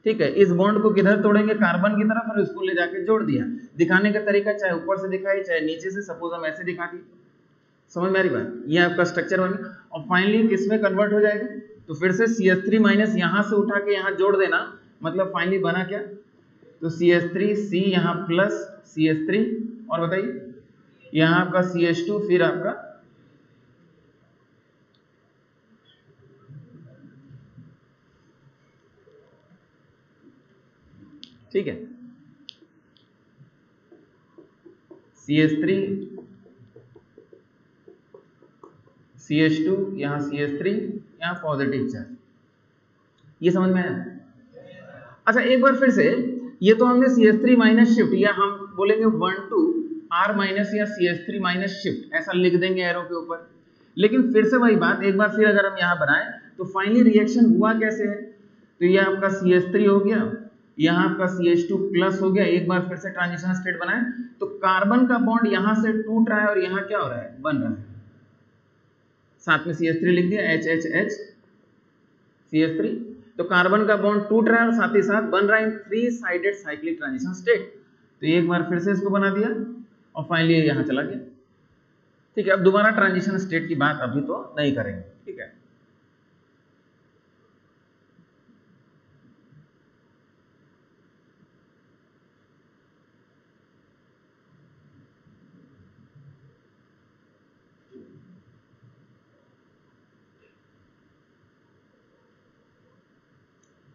ठीक है, इस बॉन्ड को किधर तोड़ेंगे? कार्बन की तरफ, और इसको ले जाके जोड़ दिया। दिखाने का तरीका चाहे ऊपर से दिखाई चाहे नीचे से, सपोज हम ऐसे दिखा दी। समझ में आ रही बात? ये आपका स्ट्रक्चर बन गया और फाइनली किस में कन्वर्ट हो जाएगा? तो फिर से CH3- यहाँ से उठा के यहाँ जोड़ देना, मतलब फाइनली बना क्या? तो CH3C यहाँ प्लस CH3, और बताइए यहाँ आपका CH2, फिर आपका ठीक है CH3 CH2, यहाँ CH3, यहाँ पॉजिटिव चार्ज। ये समझ में आया? अच्छा, एक बार फिर से, ये तो हमने CH3- शिफ्ट, या हम बोलेंगे 1 to R- या CH3- शिफ्ट, ऐसा लिख देंगे एरो के ऊपर। लेकिन फिर से वही बात, एक बार फिर अगर हम यहाँ बनाएं तो फाइनली रिएक्शन हुआ कैसे है? तो ये आपका CH3 हो गया, यहाँ आपका CH2+ हो गया। एक बार फिर से ट्रांजिशन स्टेट बनाएं तो कार्बन का बॉन्ड यहाँ से टूट रहा है और यहाँ क्या हो रहा है? बन रहा है। साथ में CH3 लिख दिया, HHH CH3, तो कार्बन का बॉन्ड टूट रहा है और साथ ही साथ बन रहा है three sided cyclic transition state. तो एक बार फिर से इसको बना दिया और फाइनली यहाँ चला गया। ठीक है, अब दोबारा ट्रांजिशन स्टेट की बात अभी तो नहीं करेंगे। ठीक है,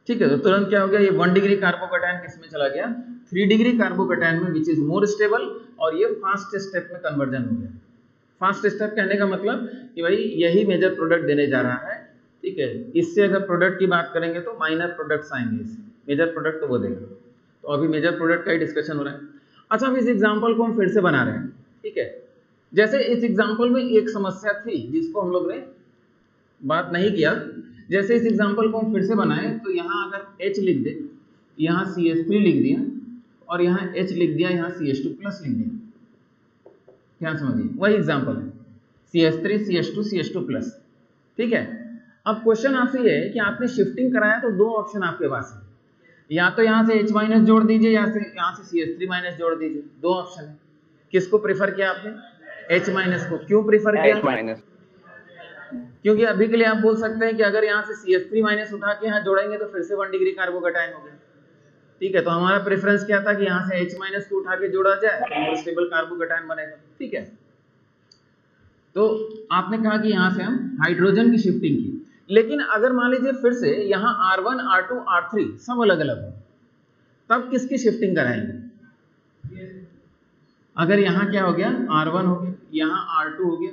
ठीक है, तो तुरंत क्या हो गया? ये 1 डिग्री कार्बोकैटायन किस में चला गया? 3 डिग्री कार्बोकैटायन में, विच इज मोर स्टेबल, और ये फास्ट स्टेप में कन्वर्जन हो गया। फास्ट स्टेप कहने का मतलब कि भाई यही मेजर प्रोडक्ट देने जा रहा है। ठीक है, इससे अगर प्रोडक्ट की बात करेंगे तो माइनर प्रोडक्ट्स आएंगे, इससे मेजर प्रोडक्ट तो वो देगा। तो अभी मेजर प्रोडक्ट का ही डिस्कशन हो रहा है। अच्छा, अब इस एग्जाम्पल को हम फिर से बना रहे हैं, ठीक है। जैसे इस एग्जाम्पल में एक समस्या थी जिसको हम लोग ने बात नहीं किया। जैसे इस एग्जाम्पल को हम फिर से बनाए तो यहाँ अगर H लिख दे, यहाँ CH3 लिख दिया और यहाँ H लिख दिया, यहाँ CH2 प्लस लिख दिया, क्या समझिए, वही एग्जाम्पल है, CH3 CH2 CH2 प्लस, ठीक है। अब क्वेश्चन आपसे ये है कि आपने शिफ्टिंग कराया तो दो ऑप्शन आपके पास है, या तो यहाँ से H माइनस जोड़ दीजिए या से यहाँ से CH3 माइनस जोड़ दीजिए, दो ऑप्शन है। किसको प्रेफर किया आपने? H माइनस को। क्यों प्रेफर किया? H माइनस, क्योंकि अभी के लिए आप बोल सकते हैं कि अगर यहाँ से CH3 माइनस उठा के यहाँ जोड़ेंगे तो फिर से 1 डिग्री कार्बोकैटायन हो गया, ठीक है। तो हमारा प्रेफरेंस क्या था कि यहाँ से H माइनस को उठा के जोड़ा जाए तो मोर स्टेबल कार्बोकैटायन बनेगा, ठीक है। तो आपने कहा कि यहाँ से हम हाइड्रोजन की शिफ्टिंग की, लेकिन अगर मान लीजिए फिर से यहाँ R1 R2 R3 सब अलग अलग हो, तब किसकी शिफ्टिंग कराएंगे? अगर यहाँ क्या हो गया, R1 हो गया, यहाँ R2 हो गया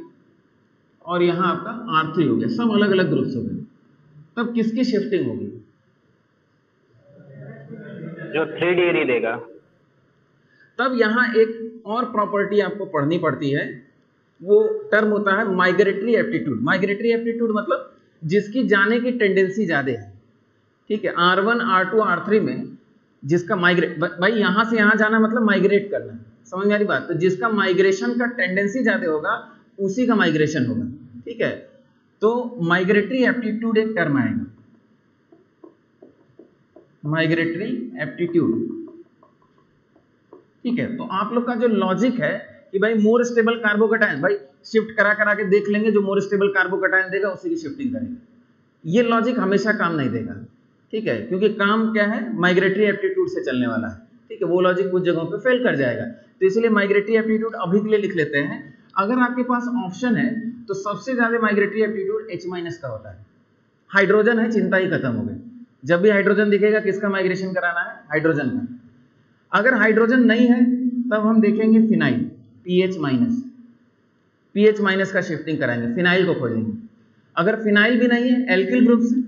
और यहाँ आपका R3 हो गया, सब अलग अलग ग्रुप्स हो गए, तब किसकी शिफ्टिंग होगी? जो 3 डिग्री देगा। तब यहाँ एक और प्रॉपर्टी आपको पढ़नी पड़ती है, वो टर्म होता है माइग्रेटरी एप्टीट्यूड। माइग्रेटरी एप्टीट्यूड मतलब जिसकी जाने की टेंडेंसी ज्यादा है, ठीक है। R1 R2 R3 में जिसका माइग्रेट, भाई यहाँ से यहाँ जाना मतलब माइग्रेट करना, समझ में आ रही बात? तो जिसका माइग्रेशन का टेंडेंसी ज्यादा होगा उसी का माइग्रेशन होगा, ठीक है। तो माइग्रेटरी एप्टीट्यूड एक टर्म आएगा, माइग्रेटरी एप्टीट्यूड, ठीक है। तो आप लोग का जो लॉजिक है कि भाई मोर स्टेबल कार्बोकैटायन, भाई शिफ्ट करा करा के देख लेंगे, जो मोर स्टेबल कार्बोकैटायन देगा उसी की शिफ्टिंग करेंगे, ये लॉजिक हमेशा काम नहीं देगा, ठीक है। क्योंकि काम क्या है, माइग्रेटरी एप्टीट्यूड से चलने वाला है, ठीक है। वो लॉजिक कुछ जगहों पे फेल कर जाएगा, तो इसलिए माइग्रेटरी एप्टीट्यूड अभी के लिए लिख लेते हैं। अगर आपके पास ऑप्शन है तो सबसे ज्यादा माइग्रेटरी एप्टीट्यूड H माइनस का होता है। हाइड्रोजन है, चिंता ही खत्म हो गई, जब भी हाइड्रोजन दिखेगा किसका माइग्रेशन कराना है? हाइड्रोजन का। अगर हाइड्रोजन नहीं है तब हम देखेंगे phenyl, pH minus, pH minus का शिफ्टिंग कराएंगे, फिनाइल को खोजेंगे। अगर फिनाइल भी नहीं है, एल्किल ग्रुप से,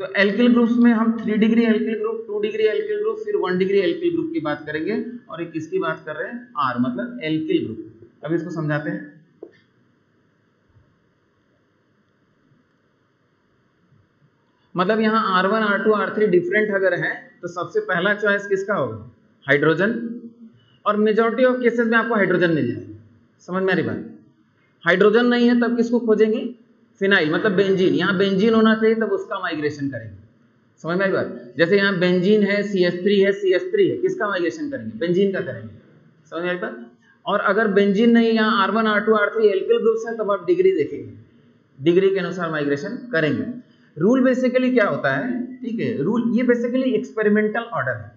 तो एल्किल ग्रुप्स में हम 3 degree alkyl group, 2 degree alkyl group, फिर 1 डिग्री एल्किल ग्रुप की बात करेंगे। और ये किसकी बात कर रहे हैं? R मतलब एल्किल ग्रुप। अब इसको समझाते हैं। मतलब यहाँ R1 R2 R3 डिफरेंट अगर है तो सबसे पहला चॉइस किसका होगा? हाइड्रोजन। और मेजॉरिटी ऑफ केसेस में आपको हाइड्रोजन मिल जाएगा, समझ में आ रही बात? हाइड्रोजन नहीं है तब किसको खोजेंगे? फिनाइल मतलब बेंजीन। यहाँ बेंजीन होना चाहिए तब उसका माइग्रेशन करेंगे, समझ में आ रही बात? जैसे यहाँ बेंजीन है, CH3 है, CH3 है, किसका माइग्रेशन करेंगे? बेंजीन का करेंगे, समझ में आ रही बात? और अगर बेंजीन नहीं, यहाँ R1 R2 R3 alkyl groups है, तब आप डिग्री देखेंगे, डिग्री के अनुसार माइग्रेशन करेंगे। रूल बेसिकली क्या होता है, ठीक है, रूल ये बेसिकली एक्सपेरिमेंटल ऑर्डर है।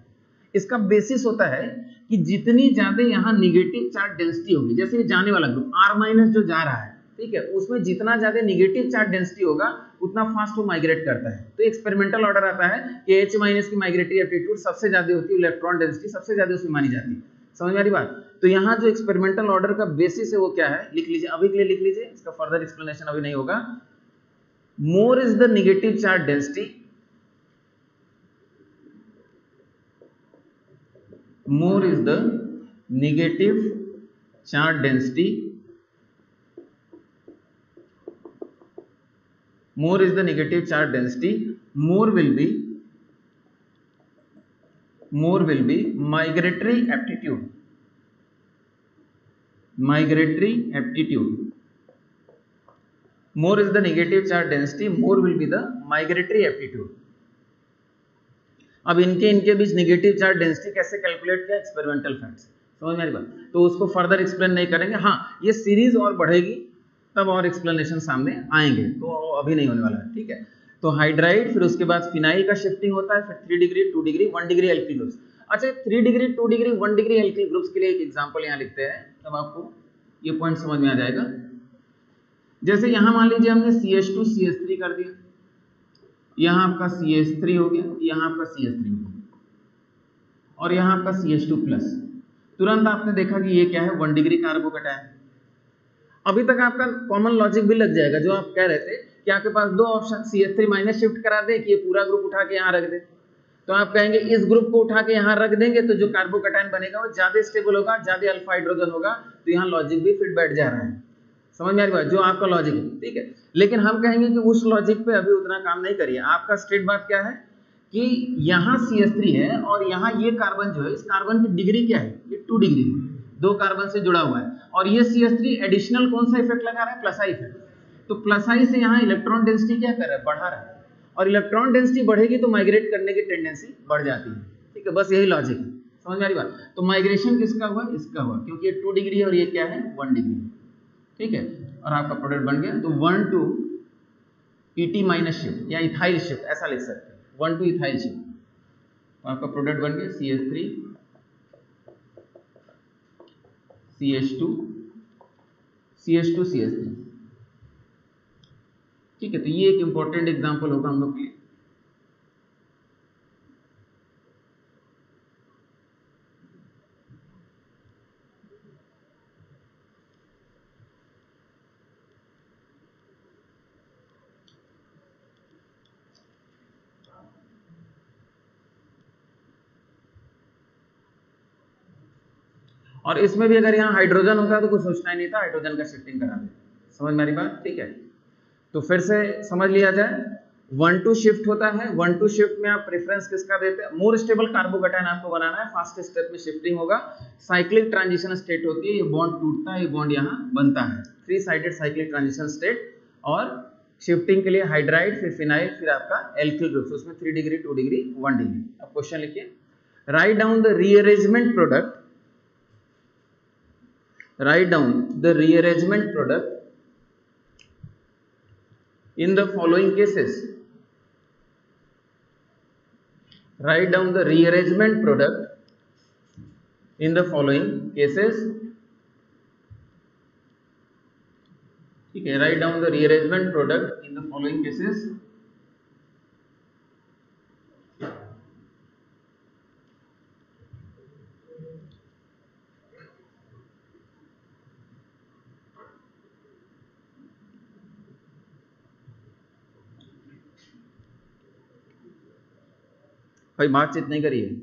इसका बेसिस होता है कि जितनी ज्यादा यहाँ निगेटिव चार्ज डेंसिटी होगी, जैसे ये जाने वाला ग्रुप R माइनस जो जा रहा है, ठीक है, उसमें जितना ज्यादा निगेटिव चार्ज डेंसिटी होगा उतना फास्ट वो माइग्रेट करता है। तो एक्सपेरिमेंटल ऑर्डर आता है कि H माइनस की माइग्रेटरी एप्टीट्यूड सबसे ज्यादा होती है, इलेक्ट्रॉन डेंसिटी सबसे ज्यादा उसमें मानी जाती है, समझ में आ रही बात? तो यहाँ जो एक्सपेरिमेंटल ऑर्डर का बेसिस है वो क्या है, लिख लीजिए, अभी के लिए लिख लीजिए, इसका फर्दर एक्सप्लेनेशन अभी नहीं होगा। More is the negative charge density, more is the negative charge density, more is the negative charge density, more will be migratory aptitude, migratory aptitude, more is the negative charge density, more will be the migratory aptitude। अब इनके बीच negative charge density कैसे calculate किया? Experimental facts, समझ में आ रही बात? तो उसको फर्दर एक्सप्लेन नहीं करेंगे। हाँ, ये सीरीज और बढ़ेगी तब और एक्सप्लेनेशन सामने आएंगे, तो अभी नहीं होने वाला है, ठीक है। तो हाइड्राइड, फिर उसके बाद फिनाइल का शिफ्टिंग होता है, फिर 3 degree 2 degree 1 degree alkyl groups. अच्छा, 3 degree 2 degree 1 degree alkyl groups के लिए एक एग्जाम्पल यहाँ लिखते हैं, तब आपको ये पॉइंट समझ में आ जाएगा। जैसे यहाँ मान लीजिए हमने CH2 CH3 कर दिया, यहाँ आपका CH3 हो गया, यहाँ आपका CH3 हो गया और यहाँ आपका CH2 प्लस। तुरंत आपने देखा कि ये क्या है? 1 डिग्री कार्बोकैटायन। अभी तक आपका कॉमन लॉजिक भी लग जाएगा, जो आप कह रहे थे कि आपके पास दो ऑप्शन, CH3 माइनस शिफ्ट करा दे कि ये पूरा ग्रुप उठा के यहाँ रख दे। तो आप कहेंगे इस ग्रुप को उठा के यहाँ रख देंगे तो जो कार्बोकैटायन बनेगा वो ज्यादा स्टेबल होगा, ज्यादा अल्फा हाइड्रोजन होगा, तो यहाँ लॉजिक भी फिट बैठ जा रहा है। समझ में आ रही बात, जो आपका लॉजिक है, ठीक है। लेकिन हम कहेंगे कि उस लॉजिक पे अभी उतना काम नहीं करिए। आपका स्ट्रेट बात क्या है कि यहाँ CH3 है और यहाँ ये कार्बन जो है, इस कार्बन की डिग्री क्या है, ये 2 डिग्री है, 2 कार्बन से जुड़ा हुआ है, और ये CH3 एडिशनल कौन सा इफेक्ट लगा रहा है, प्लस आई इफेक्ट। तो प्लस आई से यहाँ इलेक्ट्रॉन डेंसिटी क्या कर रहा है, बढ़ा रहा है, और इलेक्ट्रॉन डेंसिटी बढ़ेगी तो माइग्रेट करने की टेंडेंसी बढ़ जाती है, ठीक है। बस यही लॉजिक है, समझ में आ रही बात। तो माइग्रेशन किसका हुआ, इसका हुआ, क्योंकि ये 2 डिग्री है और ये क्या है, 1 डिग्री, ठीक है। और आपका प्रोडक्ट बन गया। तो 1 to ET माइनस शिफ्ट या इथाइल शिफ्ट ऐसा लिख सकते हैं, 1 to इथाइल शिफ्ट, तो आपका प्रोडक्ट बन गया CH3 CH2 CH2 CH3, ठीक है। तो ये एक इंपॉर्टेंट एग्जांपल होगा हम लोग के लिए। और इसमें भी अगर यहाँ हाइड्रोजन होता तो कुछ सोचना ही नहीं था, हाइड्रोजन का शिफ्टिंग करा दे। समझ में आ रही बात, ठीक है। तो फिर से समझ लिया जाए, 1 to शिफ्ट होता है। 1 to शिफ्ट में आप प्रेफरेंस किसका देते हैं, मोर स्टेबल कार्बोकैटायन आपको बनाना है, फास्ट स्टेप में शिफ्टिंग होगा, साइक्लिक ट्रांजिशन स्टेट होती है, ये बॉन्ड टूटता है, ये बॉन्ड यहाँ बनता है, 3 साइडेड साइक्लिक ट्रांजिशन स्टेट। और शिफ्टिंग के लिए हाइड्राइड, फिर फिनाइल, फिर आपका एल्किल ग्रुप, उसमें 3 डिग्री 2 डिग्री 1 डिग्री। अब क्वेश्चन लिखिए, write down the rearrangement product, write down the rearrangement product in the following cases. Write down the rearrangement product in the following cases. ठीक है, write down the rearrangement product in the following cases. भाई बातचीत नहीं करिए।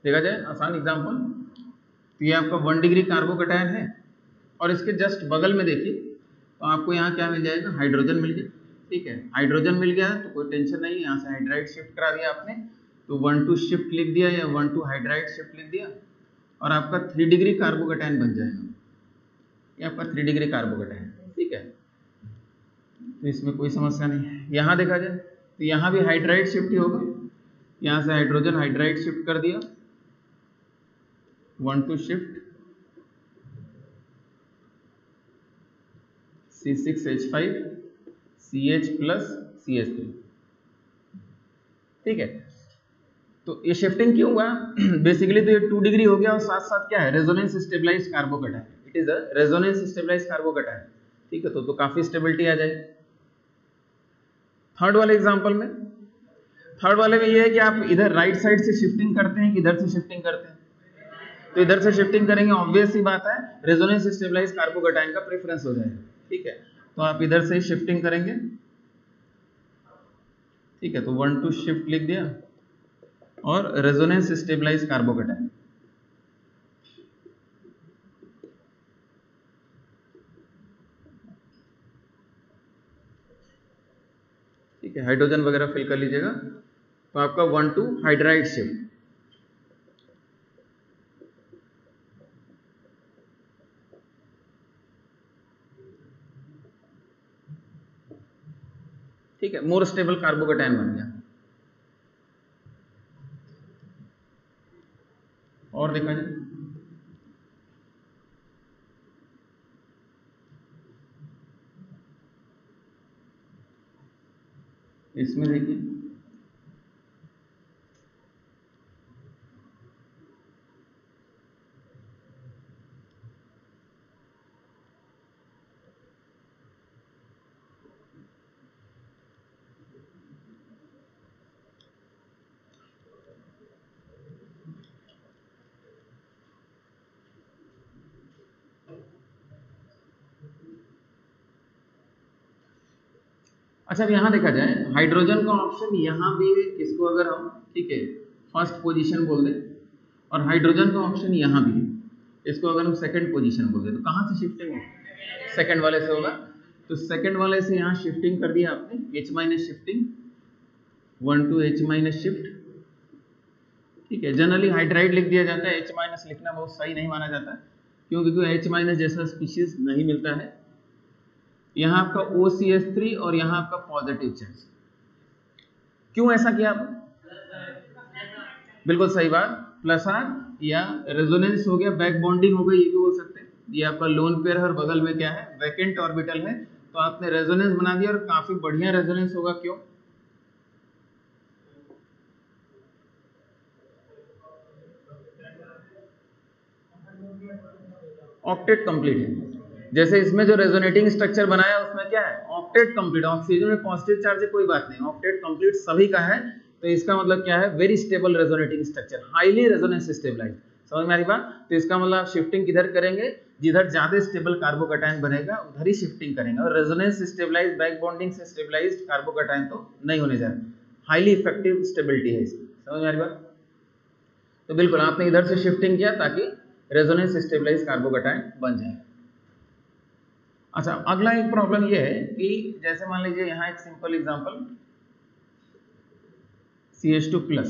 देखा जाए आसान example, तो ये आपका 1 डिग्री कार्बोकैटायन है और इसके जस्ट बगल में देखिए, तो आपको यहाँ क्या मिल जाएगा, हाइड्रोजन मिल गया, ठीक है। हाइड्रोजन मिल गया तो कोई टेंशन नहीं है, यहाँ से हाइड्राइड शिफ्ट करा दिया आपने, तो 1 to शिफ्ट लिख दिया या 1 to हाइड्राइड शिफ्ट लिख दिया और आपका 3 डिग्री कार्बोकैटायन बन जाएगा। ये आपका 3 डिग्री कार्बोकैटायन, ठीक है। तो इसमें कोई समस्या नहीं है। यहाँ देखा जाए तो यहाँ भी हाइड्राइड शिफ्ट ही होगा, यहाँ से हाइड्रोजन हाइड्राइड शिफ्ट कर दिया, 1 to shift C6H5 CH plus CH3, ठीक है। तो ये शिफ्टिंग क्यों हुआ बेसिकली, तो ये 2 डिग्री हो गया और साथ साथ क्या है, resonance stabilised carbocation, it is a resonance stabilised carbocation, ठीक है। तो काफी स्टेबिलिटी आ जाएगी। थर्ड वाले एग्जांपल में, थर्ड वाले में ये है कि आप इधर राइट साइड से शिफ्टिंग करते हैं कि इधर से शिफ्टिंग करते हैं, तो इधर से शिफ्टिंग करेंगे, ऑब्वियस सी बात है रेजोनेंस स्टेबलाइज्ड कार्बोकैटायन का प्रेफरेंस हो जाएगा, ठीक है। तो आप इधर से शिफ्टिंग करेंगे, ठीक है। तो 1 to शिफ्ट लिख दिया और रेजोनेंस स्टेबलाइज कार्बोकैटायन। ठीक है, हाइड्रोजन वगैरह फिल कर लीजिएगा। तो आपका 1,2 हाइड्राइड शिफ्ट। ठीक है, मोर स्टेबल कार्बोकैटायन बन गया। और देखा जाए इसमें, देखिए अच्छा, अब यहाँ देखा जाए हाइड्रोजन का ऑप्शन यहाँ भी है, इसको अगर हम ठीक है फर्स्ट पोजीशन बोल दें, और हाइड्रोजन का ऑप्शन यहाँ भी है, इसको अगर हम सेकंड पोजीशन बोल दें, तो कहाँ से शिफ्टिंग होगा? सेकंड वाले से होगा। तो सेकंड वाले से यहाँ शिफ्टिंग कर दिया आपने, H minus shifting, 1 to H minus shift. ठीक है, जनरली हाइड्राइड लिख दिया जाता है, H माइनस लिखना बहुत सही नहीं माना जाता, क्योंकि H माइनस जैसा स्पीशीज नहीं मिलता है। यहाँ आपका OCH3 और यहाँ आपका पॉजिटिव चार्ज। क्यों ऐसा किया आपने? बिल्कुल सही बात, प्लस आर या रेजोनेंस हो गया, बैक बॉन्डिंग हो गई, ये भी बोल सकते हैं। ये आपका लोन पेयर है और बगल में क्या है? वैकेंट ऑर्बिटल है, तो आपने रेजोनेंस बना दिया और काफी बढ़िया रेजोनेंस होगा। क्यों? ऑक्टेट कंप्लीट है। जैसे इसमें जो रेजोनेटिंग स्ट्रक्चर बनाया उसमें क्या है? Octet complete. ऑक्सीजन में पॉजिटिव चार्ज है, कोई बात नहीं, ऑक्टेट कंप्लीट सभी का है, तो इसका मतलब क्या है? Very stable resonating structure, highly resonance stabilised. समझ में आ रही बात? तो इसका मतलब आप शिफ्टिंग किधर करेंगे? जिधर ज्यादा स्टेबल कार्बोकैटायन बनेगा उधर ही शिफ्टिंग करेंगे, और रेजोनेंस स्टेबलाइज्ड, बैक बॉन्डिंग से स्टेबलाइज्ड कार्बोकैटायन तो नहीं होने जा रहा। हाईली इफेक्टिव स्टेबिलिटी है इसकी। समझ में आ रही बात? तो बिल्कुल आपने इधर से शिफ्टिंग किया ताकि रेजोनेंस स्टेबलाइज्ड कार्बोकैटायन बन जाए। अच्छा, अगला एक प्रॉब्लम ये है कि जैसे मान लीजिए यहाँ एक सिंपल एग्जांपल CH2+,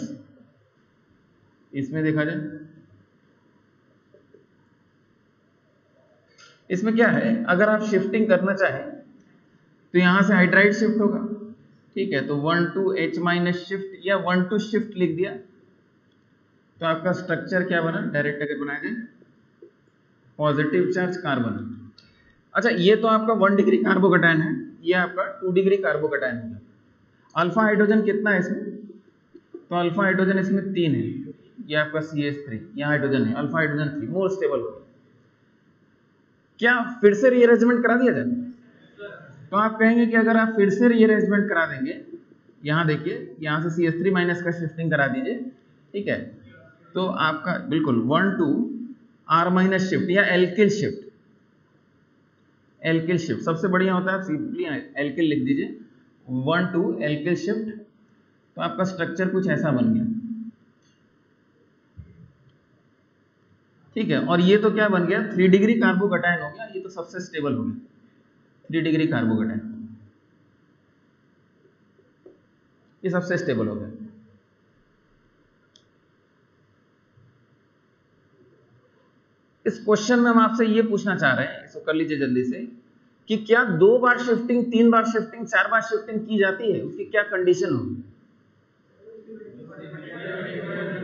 इसमें देखा जाए, इसमें क्या है? अगर आप शिफ्टिंग करना चाहें तो यहाँ से हाइड्राइड शिफ्ट होगा। ठीक है, तो 1 to H माइनस शिफ्ट या 1 to शिफ्ट लिख दिया, तो आपका स्ट्रक्चर क्या बना? डायरेक्ट अगर बनाया जाए, पॉजिटिव चार्ज कार्बन। अच्छा, ये तो आपका 1 डिग्री कार्बोकैटायन है, ये आपका 2 डिग्री कार्बोकैटायन हो गया। अल्फा हाइड्रोजन कितना है इसमें? तो अल्फा हाइड्रोजन इसमें 3 है, ये आपका CH3, यहाँ हाइड्रोजन है, अल्फा हाइड्रोजन 3, मोर स्टेबल हो गया। क्या फिर से रीअरेंजमेंट करा दिया जाए? तो आप कहेंगे कि अगर आप फिर से रीअरेंजमेंट करा देंगे, यहाँ देखिए, यहाँ से CH3 माइनस का शिफ्टिंग करा दीजिए, ठीक है, तो आपका बिल्कुल 1 to R माइनस शिफ्ट या एल्किल शिफ्ट, एल्किल शिफ्ट सबसे बढ़िया होता है, सिंपली एल्किल लिख दीजिए, 1 to एल्किल शिफ्ट, तो आपका स्ट्रक्चर कुछ ऐसा बन गया। ठीक है, और ये तो क्या बन गया? 3 डिग्री कार्बोकैटायन हो गया, ये तो सबसे स्टेबल हो गया, 3 डिग्री कार्बोकैटायन, ये सबसे स्टेबल हो गया। इस क्वेश्चन में हम आपसे ये पूछना चाह रहे हैं, इसको कर लीजिए जल्दी से, कि क्या 2 बार शिफ्टिंग, 3 बार शिफ्टिंग, 4 बार शिफ्टिंग की जाती है? उसकी क्या कंडीशन होगी?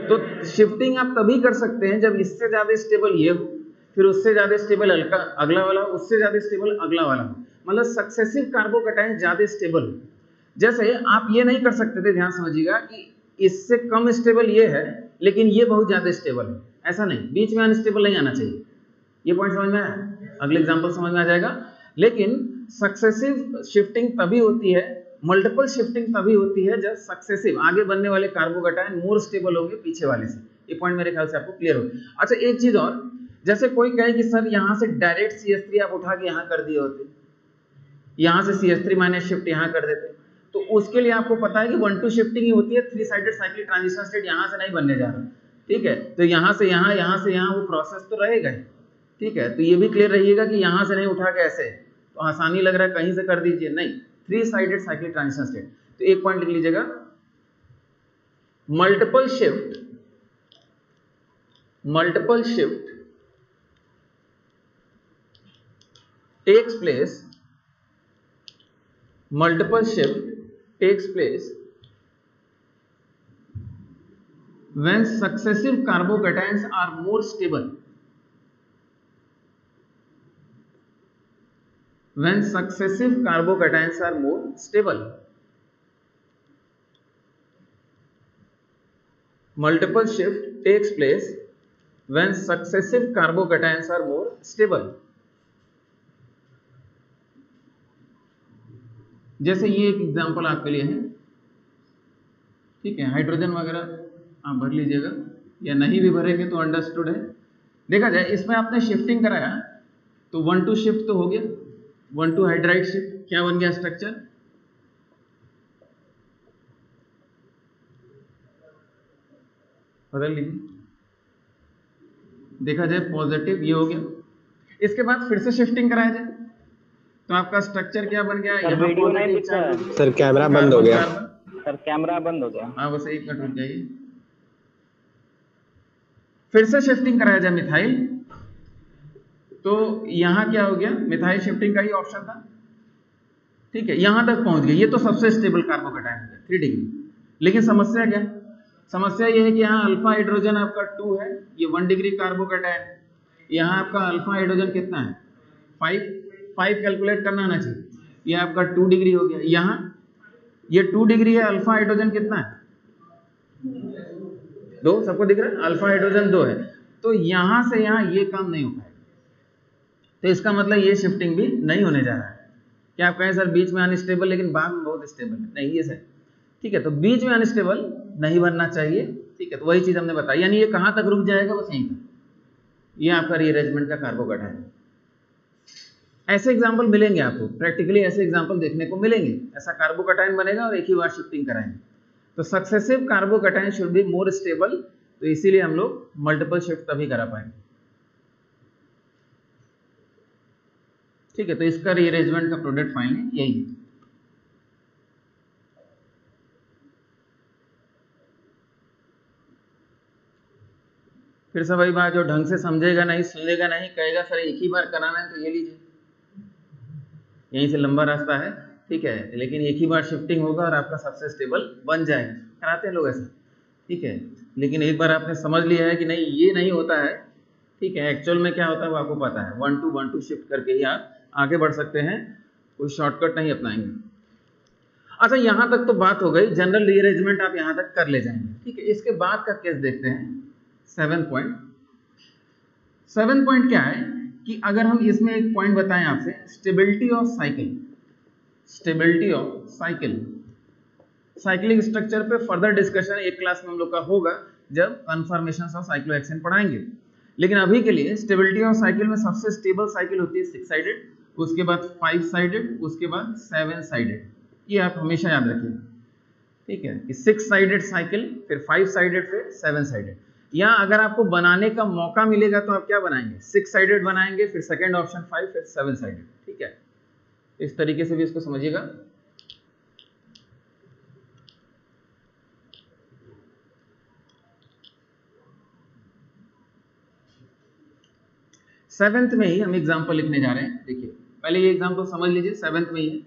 तो शिफ्टिंग आप तभी कर सकते हैं जब इससे ज्यादा स्टेबल ये हो, फिर उससे ज्यादा स्टेबल अगला वाला, उससे ज्यादा स्टेबल अगला वाला हो, मतलब सक्सेसिव कार्बोकैटायन ज्यादा स्टेबल हो। जैसे आप ये नहीं कर सकते थे, ध्यान समझिएगा, कि इससे कम स्टेबल ये है लेकिन ये बहुत ज्यादा स्टेबल है, ऐसा नहीं, बीच में अनस्टेबल नहीं आना चाहिए। ये पॉइंट समझ में आया? अगले एग्जांपल समझ में आ जाएगा। लेकिन सक्सेसिव शिफ्टिंग तभी होती है, मल्टीपल शिफ्टिंग तभी होती है जब सक्सेसिव आगे बनने वाले कार्बोकैटायन मोर स्टेबल होंगे पीछे वाले से। ये पॉइंट मेरे ख्याल से आपको क्लियर हो। अच्छा, एक चीज और, जैसे कोई कहे कि सर यहाँ से डायरेक्ट CH3 आप उठा के यहाँ कर दिए होते, यहाँ से CH3 माइनस शिफ्ट यहाँ कर देते, तो उसके लिए आपको पता है कि 1-2 शिफ्टिंग ही होती है, 3 साइडेड साइक्लिक ट्रांजिशन स्टेट यहाँ से नहीं बनने जा रहा, ठीक है। तो यहाँ से यहाँ वो प्रोसेस तो रहेगा, ठीक है। तो ये भी क्लियर रहिएगा कि यहाँ से नहीं उठा के ऐसे तो आसानी लग रहा है कहीं से कर दीजिए, नहीं, 3 साइडेड साइक्लिक ट्रांजिशन स्टेट। तो एक पॉइंट लिख लीजिएगा, multiple shift takes place when successive carbocations are more stable. Multiple shift takes place when successive carbocations are more stable. जैसे ये एक एग्जांपल आपके लिए है, ठीक है। हाइड्रोजन वगैरह आप भर लीजिएगा या नहीं भी भरेंगे तो अंडरस्टूड है। देखा जाए इसमें आपने शिफ्टिंग कराया तो 1-2 शिफ्ट तो हो गया, 1-2 हाइड्राइड शिफ्ट, क्या बन गया स्ट्रक्चर, बदल लीजिए। देखा जाए पॉजिटिव ये हो गया, इसके बाद फिर से शिफ्टिंग कराया जाए तो आपका स्ट्रक्चर क्या बन गया, यहाँ पॉजिटिव। सर कैमरा बंद हो गया, सर कैमरा बंद हो गया। हाँ बस 1 मिनट रुक जाइए, फिर से शिफ्टिंग कराया जाए मिथाइल, तो यहाँ क्या हो गया, मिथाइल शिफ्टिंग का ही ऑप्शन था, ठीक है। यहां तक पहुंच गए, ये तो सबसे स्टेबल कार्बोकैटायन हो गया 3 डिग्री। लेकिन समस्या क्या, समस्या ये है कि यहाँ अल्फा हाइड्रोजन आपका 2 है, ये 1 डिग्री कार्बोकैटायन, यहाँ आपका अल्फा हाइड्रोजन कितना है 5 कैलकुलेट करना आना चाहिए, ये आपका 2 डिग्री हो गया। यहाँ ये 2 डिग्री है, अल्फा हाइड्रोजन कितना है 2, सबको दिख रहा है, अल्फा हाइड्रोजन 2 है। तो यहाँ से यहाँ ये काम नहीं हो पाएगा, तो इसका मतलब ये शिफ्टिंग भी नहीं होने जा रहा है। क्या आप कहें सर बीच में अनस्टेबल लेकिन बाद में बहुत स्टेबल है, नहीं ये सर, ठीक है। तो बीच में अनस्टेबल नहीं बनना चाहिए, ठीक है। तो वही चीज़ हमने बताई, यानी ये कहाँ तक रुक जाएगा, बस यहीं तक, ये आपका रीअरेंजमेंट का कार्बोकैटायन है। ऐसे एग्जाम्पल मिलेंगे आपको, प्रैक्टिकली ऐसे एग्जाम्पल देखने को मिलेंगे, ऐसा कार्बोकैटायन बनेगा और एक ही बार शिफ्टिंग कराएंगे। तो successive carbocation should be more stable, तो इसीलिए हम लोग मल्टीपल शिफ्ट तभी करा पाएंगे, ठीक है। तो इसका रीअरेंजमेंट का प्रोडक्ट फाइनली यही है। फिर से वही बात, जो ढंग से समझेगा नहीं, सुनेगा नहीं, कहेगा सर एक ही बार कराना है तो ये लीजिए, यहीं से लंबा रास्ता है, ठीक है। लेकिन एक ही बार शिफ्टिंग होगा और आपका सबसे स्टेबल बन जाएगा, कराते हैं लोग ऐसा, ठीक है। लेकिन एक बार आपने समझ लिया है कि नहीं ये नहीं होता है, ठीक है, एक्चुअल में क्या होता है वो आपको पता है, 1-2 शिफ्ट करके ही आप आगे बढ़ सकते हैं, कोई शॉर्टकट नहीं अपनाएंगे। अच्छा यहाँ तक तो बात हो गई, जनरल रीअरेंजमेंट आप यहाँ तक कर ले जाएंगे, ठीक है। इसके बाद का केस देखते हैं 7 पॉइंट क्या है कि अगर हम इसमें एक पॉइंट बताएं आपसे, स्टेबिलिटी ऑफ साइक्लिक स्ट्रक्चर पे फर्दर डिस्कशन एक क्लास में हम लोग का होगा जब कन्फर्मेशन ऑफ साइक्लोहेक्सेन पढ़ाएंगे। लेकिन अभी के लिए स्टेबिलिटी ऑफ साइकिल में सबसे स्टेबल साइकिल होती है 6 साइडेड, उसके बाद 5 साइडेड, उसके बाद 7 साइडेड, ये आप हमेशा याद रखिए, ठीक है, कि 6 साइडेड साइकिल, फिर 5 साइडेड, फिर 7 साइडेड। या अगर आपको बनाने का मौका मिलेगा तो आप क्या बनाएंगे, 6 साइडेड बनाएंगे, फिर सेकंड ऑप्शन 5, फिर 7 साइडेड, ठीक है। इस तरीके से भी इसको समझिएगा। सेवेंथ में ही हम एग्जाम्पल लिखने जा रहे हैं। देखिए पहले ये एग्जाम्पल समझ लीजिए, 7th में ही है।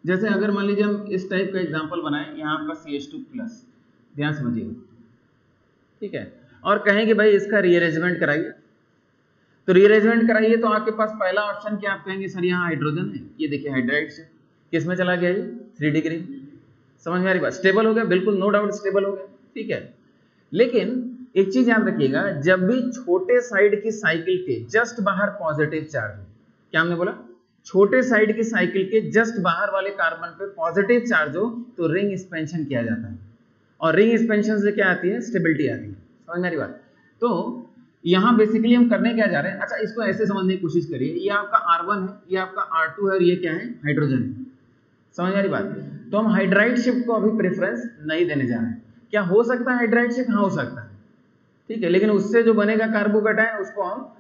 जैसे अगर मान लीजिए हम इस टाइप का एग्जाम्पल बनाएं, यहाँ आपका CH2+, ध्यान समझिएगा, ठीक है, और कहें कि भाई इसका रीअरेंजमेंट कराइए, तो रीअरेंजमेंट कराइए तो आपके पास पहला ऑप्शन क्या, आप कहेंगे सर यहाँ हाइड्रोजन है, ये देखिए हाइड्राइड से किस में चला गया, ये 3 डिग्री, समझ में आ रही बात, स्टेबल हो गया, बिल्कुल नो डाउट स्टेबल हो गया, ठीक है। लेकिन एक चीज याद रखिएगा, जब भी छोटे साइड की साइकिल के जस्ट बाहर पॉजिटिव चार्ज हो, क्या हमने बोला, छोटे साइड की साइकिल के जस्ट बाहर वाले कार्बन पे पॉजिटिव चार्ज हो तो रिंग एक्सपेंशन किया जाता है, और रिंग एक्सपेंशन से क्या आती है, स्टेबिलिटी आती है, समझ में आ रही बात। तो यहाँ बेसिकली हम करने क्या जा रहे हैं, अच्छा इसको ऐसे समझने की कोशिश करिए, ये आपका R1 है, ये आपका R2 है, और ये क्या है, हाइड्रोजन है, समझ आ रही बात? तो हम हाइड्राइड शिफ्ट को अभी प्रेफरेंस नहीं देने जा रहे हैं। क्या हो सकता है हाइड्राइड शिफ्ट? हाँ हो सकता है, ठीक है, लेकिन उससे जो बनेगा कार्बोकैटायन उसको हम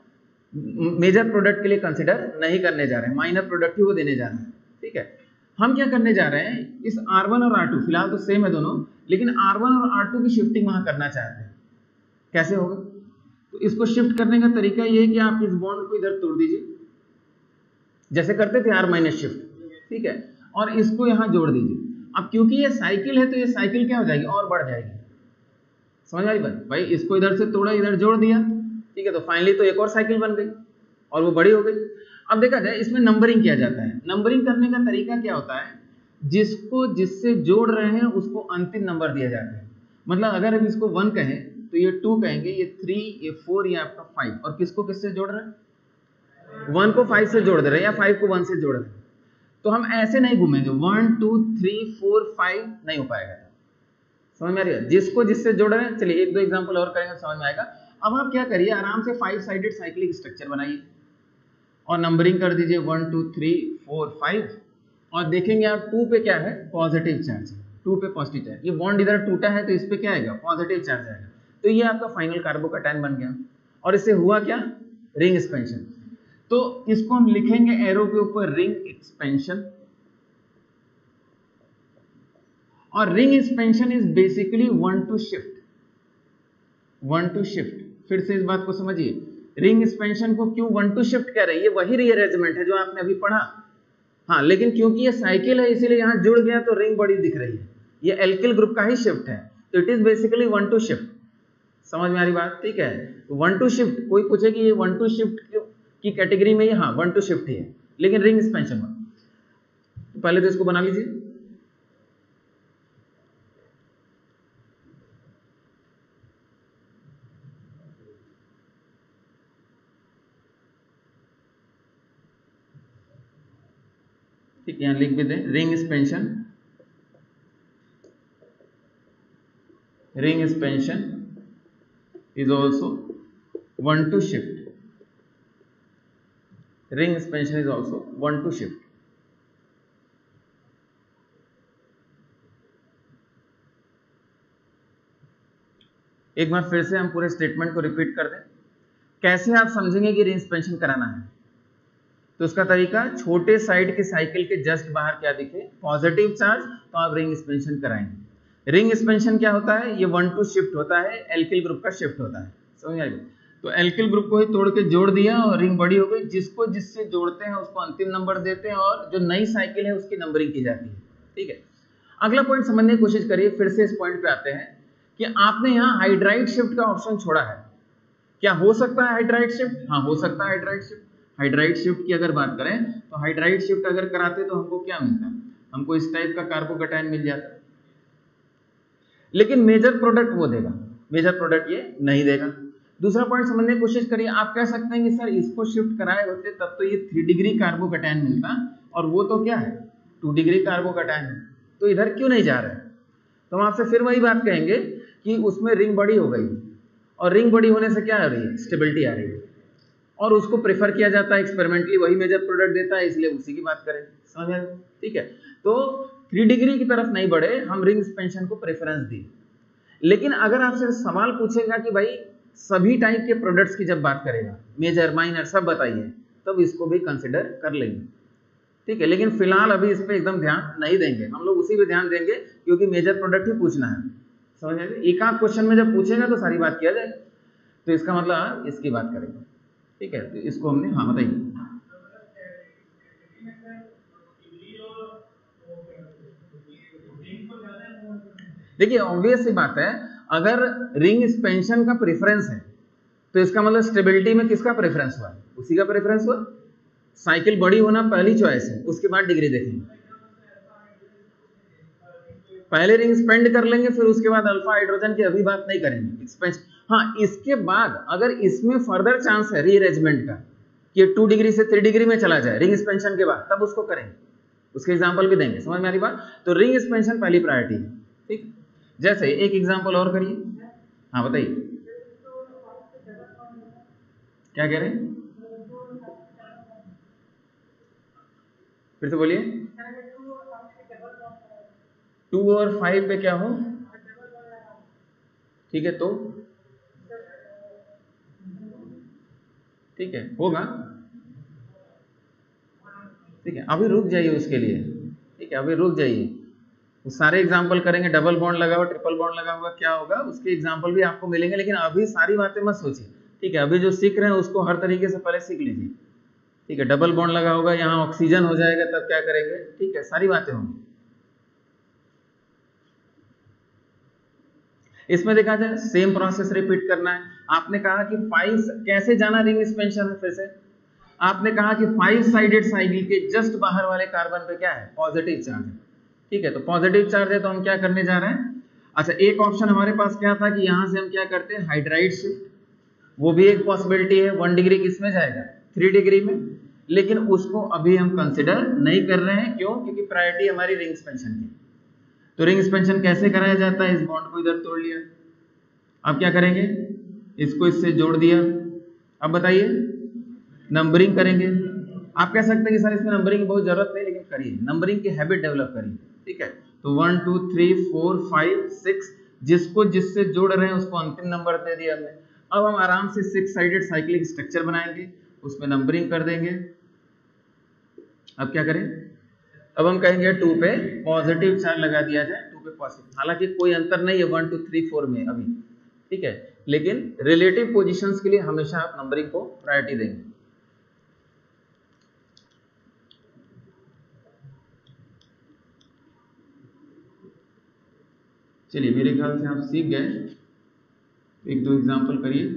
मेजर प्रोडक्ट के लिए कंसिडर नहीं करने जा रहे हैं, माइनर प्रोडक्ट ही वो देने जा रहे हैं, ठीक है। हम क्या करने जा रहे हैं, इस R1 और R2 फिलहाल तो सेम है दोनों, लेकिन R1 और R2 की शिफ्टिंग वहां करना चाहते हैं। कैसे होगा? तो इसको शिफ्ट करने का तरीका ये है कि आप इस बॉन्ड को इधर तोड़ दीजिए, जैसे करते थे R- शिफ्ट, ठीक है, और इसको यहां जोड़ दीजिए। अब क्योंकि ये साइकिल है तो ये साइकिल क्या हो जाएगी, और बढ़ जाएगी। समझ आई बात? भाई इसको इधर से तोड़ा, इधर जोड़ दिया, ठीक है, तो फाइनली तो एक और साइकिल बन गई और वो बड़ी हो गई। अब देखा जाए इसमें नंबरिंग किया जाता है। नंबरिंग करने का तरीका क्या होता है, जिसको जिससे जोड़ रहे हैं उसको अंतिम नंबर दिया जाता है। मतलब अगर हम इसको 1 कहें तो ये 2 कहेंगे, ये 3, ये 4, ये आपका 5, और किसको किससे जोड़ रहे हैं, 1 को 5 से जोड़ दे रहे हैं या 5 को 1 से जोड़ रहे हैं। तो हम ऐसे नहीं घूमेंगे 1 2 3 4 5, नहीं हो पाएगा। समझ में आ रही है? जिसको जिससे जोड़ रहे हैं, चलिए एक दो एग्जांपल और करेंगे समझ में आएगा। अब आप क्या करिए, आराम से 5 साइडेड साइक्लिक स्ट्रक्चर बनाइए और नंबरिंग कर दीजिए 1 2 3 4 5, और देखेंगे आप 2 पे क्या है, पॉजिटिव चार्ज है, 2 पे पॉजिटिव चार्ज, ये बॉन्ड इधर टूटा है तो इस पे क्या आएगा, पॉजिटिव चार्ज आएगा। तो ये आपका फाइनल कार्बोकैटायन बन गया, और इससे हुआ क्या, रिंग एक्सपेंशन। तो इसको हम लिखेंगे एरो के ऊपर रिंग एक्सपेंशन, और ring expansion is basically 1 to shift, 1 to shift। फिर से इस बात को समझिए, रिंग एक्सपेंशन को क्यों 1 to shift कह रहे हैं, ये वही रीअरेंजमेंट है जो आपने अभी पढ़ा, हाँ, लेकिन क्योंकि ये साइकिल है इसीलिए यहां जुड़ गया तो रिंग बड़ी दिख रही है, ये एल्किल ग्रुप का ही शिफ्ट है, तो it is basically 1 to shift। समझ में आ रही बात? ठीक है, 1 to shift, कोई पूछे कि ये 1 to shift की कैटेगरी में, हाँ 1 to shift ही है, लेकिन रिंग एक्सपेंशन तो पहले तो इसको बना लीजिए। ठीक है, यहां लिख भी दें ring expansion, ring expansion is also 1 to shift, ring expansion is also 1 to shift। एक बार फिर से हम पूरे स्टेटमेंट को रिपीट कर दें, कैसे आप समझेंगे कि रिंग एक्सपेंशन कराना है। तो इसका तरीका, छोटे साइड के साइकिल के जस्ट बाहर क्या दिखे, पॉजिटिव चार्ज, तो आप रिंग एक्सपेंशन कराएंगे। रिंग एक्सपेंशन क्या होता है, ये 1 to शिफ्ट होता है, एल्किल ग्रुप का शिफ्ट होता है। समझ आएगी? तो एल्किल ग्रुप को ही तोड़ के जोड़ दिया और रिंग बड़ी हो गई, जिसको जिससे जोड़ते हैं उसको अंतिम नंबर देते हैं, और जो नई साइकिल है उसकी नंबरिंग की जाती है। ठीक है, अगला पॉइंट समझने की कोशिश करिए, फिर से इस पॉइंट पे आते हैं कि आपने यहाँ हाइड्राइड शिफ्ट का ऑप्शन छोड़ा है। क्या हो सकता है हाइड्राइड शिफ्ट? हाँ हो सकता है हाइड्राइड शिफ्ट। हाइड्राइड शिफ्ट की अगर बात करें तो हाइड्राइड शिफ्ट अगर कराते तो हमको क्या मिलता, हमको इस टाइप का कार्बोकैटायन मिल जाता, लेकिन मेजर प्रोडक्ट वो देगा, मेजर प्रोडक्ट ये नहीं देगा। दूसरा पॉइंट समझने की कोशिश करिए, आप कह सकते हैं कि सर इसको शिफ्ट कराए होते तब तो ये 3 डिग्री कार्बोकैटायन मिलता, और वो तो क्या है 2 डिग्री कार्बोकैटायन है, तो इधर क्यों नहीं जा रहे हैं। तो हम आपसे फिर वही बात कहेंगे कि उसमें रिंग बड़ी हो गई, और रिंग बड़ी होने से क्या आ रही है, स्टेबिलिटी आ रही है, और उसको प्रेफर किया जाता है एक्सपेरिमेंटली, वही मेजर प्रोडक्ट देता है, इसलिए उसी की बात करें। समझ में? ठीक है, तो 3 डिग्री की तरफ नहीं बढ़े, हम रिंग एक्सपेंशन को प्रेफरेंस दी। लेकिन अगर आपसे सवाल पूछेगा कि भाई सभी टाइप के प्रोडक्ट्स की जब बात करेगा, मेजर माइनर सब बताइए, तब इसको भी कंसिडर कर लेंगे। ठीक है, लेकिन फिलहाल अभी इस पे एकदम ध्यान नहीं देंगे, हम लोग उसी पे ध्यान देंगे क्योंकि मेजर प्रोडक्ट ही पूछना है। समझ आए? एक आध क्वेश्चन में जब पूछेगा तो सारी बात किया जाए, तो इसका मतलब इसकी बात करेंगे। ठीक है, तो इसको हमने, हाँ बताइए। देखिए ऑब्वियस सी बात है, अगर रिंग एक्सपेंशन का प्रेफरेंस है तो इसका मतलब स्टेबिलिटी में किसका प्रेफरेंस हुआ, उसी का प्रेफरेंस हुआ। साइकिल बड़ी होना पहली चॉइस है, उसके बाद डिग्री देखेंगे, पहले रिंग स्पेंड कर लेंगे, फिर उसके बाद अल्फा हाइड्रोजन की अभी बात नहीं करेंगे एक्सपेंशन। हाँ, इसके बाद अगर इसमें फर्दर चांस है रीअरेंजमेंट का कि 2 डिग्री से 3 डिग्री में चला जाए रिंग एक्सपेंशन के बाद, तब उसको करेंगे, उसके एग्जांपल भी देंगे। समझ में आ रही बात? तो रिंग एक्सपेंशन पहली प्रायोरिटी है। ठीक, जैसे एक एग्जांपल और करिए। हाँ बताइए, क्या कह रहे हैं, फिर से बोलिए। 2 और 5 पे क्या हो, ठीक है, तो ठीक है होगा, ठीक है, अभी रुक जाइए उसके लिए, ठीक है, अभी रुक जाइए, वो सारे एग्जाम्पल करेंगे, डबल बॉन्ड लगा हुआ, ट्रिपल बॉन्ड लगा हुआ, क्या होगा उसके एग्जाम्पल भी आपको मिलेंगे, लेकिन अभी सारी बातें मत सोचिए, ठीक है, अभी जो सीख रहे हैं उसको हर तरीके से पहले सीख लीजिए, ठीक है, डबल बॉन्ड लगा होगा, यहाँ ऑक्सीजन हो जाएगा, तब क्या करेंगे, ठीक है, सारी बातें होंगी। इसमें देखा जाए सेम प्रोसेस रिपीट करना है। आपने कहा कि 5 कैसे जाना रिंग सस्पेंशन है, फिर से आपने कहा कि 5 साइडेड साइकिल के जस्ट बाहर वाले कार्बन पे क्या है, पॉजिटिव चार्ज है, ठीक है, तो पॉजिटिव चार्ज है तो हम क्या करने जा रहे हैं, अच्छा एक ऑप्शन हमारे पास क्या था कि यहां से हम क्या करते हैं, हाइड्राइड शिफ्ट, वो भी एक पॉसिबिलिटी है, 1 डिग्री किसमें जाएगा, 3 डिग्री में, लेकिन उसको अभी हम कंसिडर नहीं कर रहे हैं, क्यों, क्योंकि प्रायोरिटी हमारी रिंग सस्पेंशन की। तो रिंग सस्पेंशन कैसे कराया जाता है, इस बॉन्ड को इधर तोड़ लिया, अब क्या करेंगे, इसको इससे जोड़ दिया, अब बताइए नंबरिंग करेंगे। आप कह सकते हैं कि सर इसमें नंबरिंग की बहुत जरूरत नहीं, लेकिन करिए, नंबरिंग की हैबिट डेवलप करिए, ठीक है, तो 1 2 3 4 5 6 जिसको जिससे जोड़ रहे हैं उसको अंतिम नंबर दे दिया हमने। अब हम आराम से 6 साइडेड साइक्लिक स्ट्रक्चर बनाएंगे, उसमें नंबरिंग कर देंगे। अब क्या करें, अब हम कहेंगे 2 पे पॉजिटिव चार्ज लगा दिया जाए, 2 पे पॉजिटिव, हालांकि कोई अंतर नहीं है 1 2 3 4 में अभी, ठीक है, लेकिन रिलेटिव पोजीशंस के लिए हमेशा आप नंबरिंग को प्रायोरिटी देंगे। चलिए मेरे ख्याल से आप सीख गए, एक दो एग्जांपल करिए।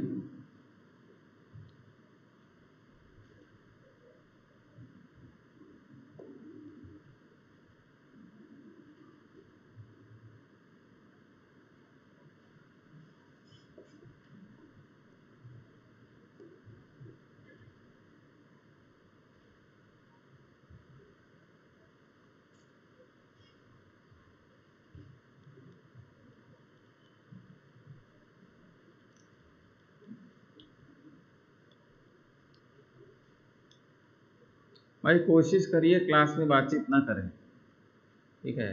भाई कोशिश करिए क्लास में बातचीत ना करें, ठीक है,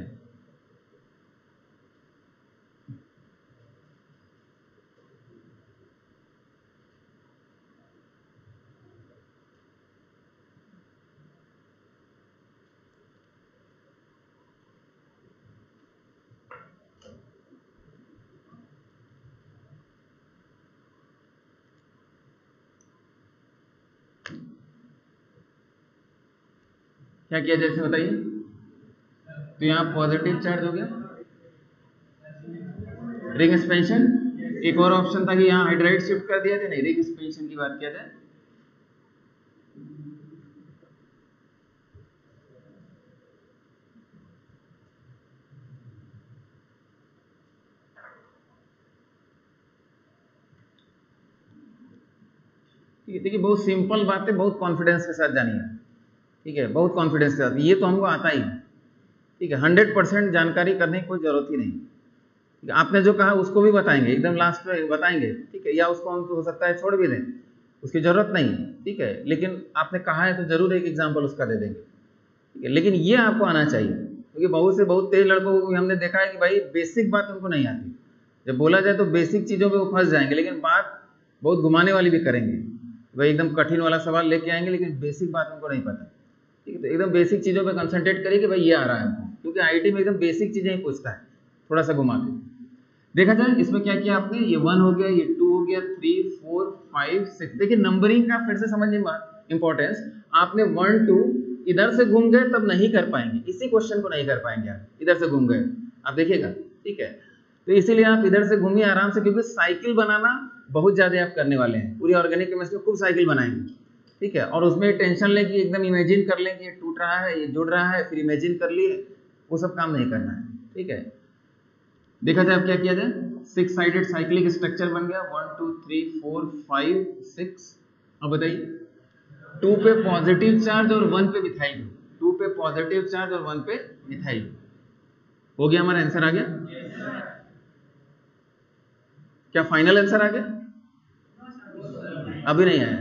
क्या किया जैसे बताइए, तो यहाँ पॉजिटिव चार्ज हो गया, रिंग सस्पेंशन, एक और ऑप्शन था कि यहाँ हाइड्राइड शिफ्ट कर दिया जाए, नहीं रिंग सस्पेंशन की बात किया जाए, देखिए बहुत सिंपल बात है, बहुत कॉन्फिडेंस के साथ जानिए, ठीक है, बहुत कॉन्फिडेंस के साथ, ये तो हमको आता ही है, ठीक है, 100% जानकारी करने की कोई जरूरत ही नहीं, ठीक है, आपने जो कहा उसको भी बताएंगे, एकदम लास्ट में बताएंगे, ठीक है, या उसको हम हो सकता है छोड़ भी दें, उसकी जरूरत नहीं है, ठीक है, लेकिन आपने कहा है तो जरूर एक एग्जाम्पल उसका दे देंगे, ठीक है, लेकिन ये आपको आना चाहिए, क्योंकि बहुत तेज लड़कों को हमने देखा है कि भाई बेसिक बात उनको नहीं आती, जब बोला जाए तो बेसिक चीज़ों पे वो फंस जाएंगे, लेकिन बात बहुत घुमाने वाली भी करेंगे, भाई एकदम कठिन वाला सवाल लेके आएंगे, लेकिन बेसिक बात उनको नहीं पता, ठीक है, तो एकदम बेसिक चीज़ों पे कंसंट्रेट करिए कि भाई ये आ रहा है हमको, क्योंकि आईटी में एकदम बेसिक चीज़ें ही पूछता है, थोड़ा सा घुमा के। देखा जाए इसमें क्या किया आपने, ये 1 हो गया, ये 2 हो गया, 3 4 5 6, देखिए नंबरिंग का फिर से समझिए इंपॉर्टेंस, आपने 1 2 इधर से घूम गए तब नहीं कर पाएंगे, इसी क्वेश्चन को नहीं कर पाएंगे आप, इधर से घूम गए आप देखिएगा, ठीक है, तो इसीलिए आप इधर से घूमिए आराम से, क्योंकि साइकिल बनाना बहुत ज्यादा आप करने वाले हैं, पूरी ऑर्गेनिक केमिस्ट्री में खूब साइकिल बनाएंगे, ठीक है, और उसमें टेंशन लें कि एकदम इमेजिन कर लें कि ये टूट रहा है, ये जुड़ रहा है, फिर इमेजिन कर लिए, वो सब काम नहीं करना है, ठीक है। देखा जाए अब क्या किया जाए, 6 साइडेड साइक्लिक स्ट्रक्चर बन गया, 1 2 3 4 5 6, अब बताइए 2 पे पॉजिटिव चार्ज और 1 पे मिथाइल, 2 पे पॉजिटिव चार्ज और 1 पे मिथाइल, हो गया, हमारा आंसर आ गया, क्या फाइनल आंसर आ गया, अभी नहीं आया।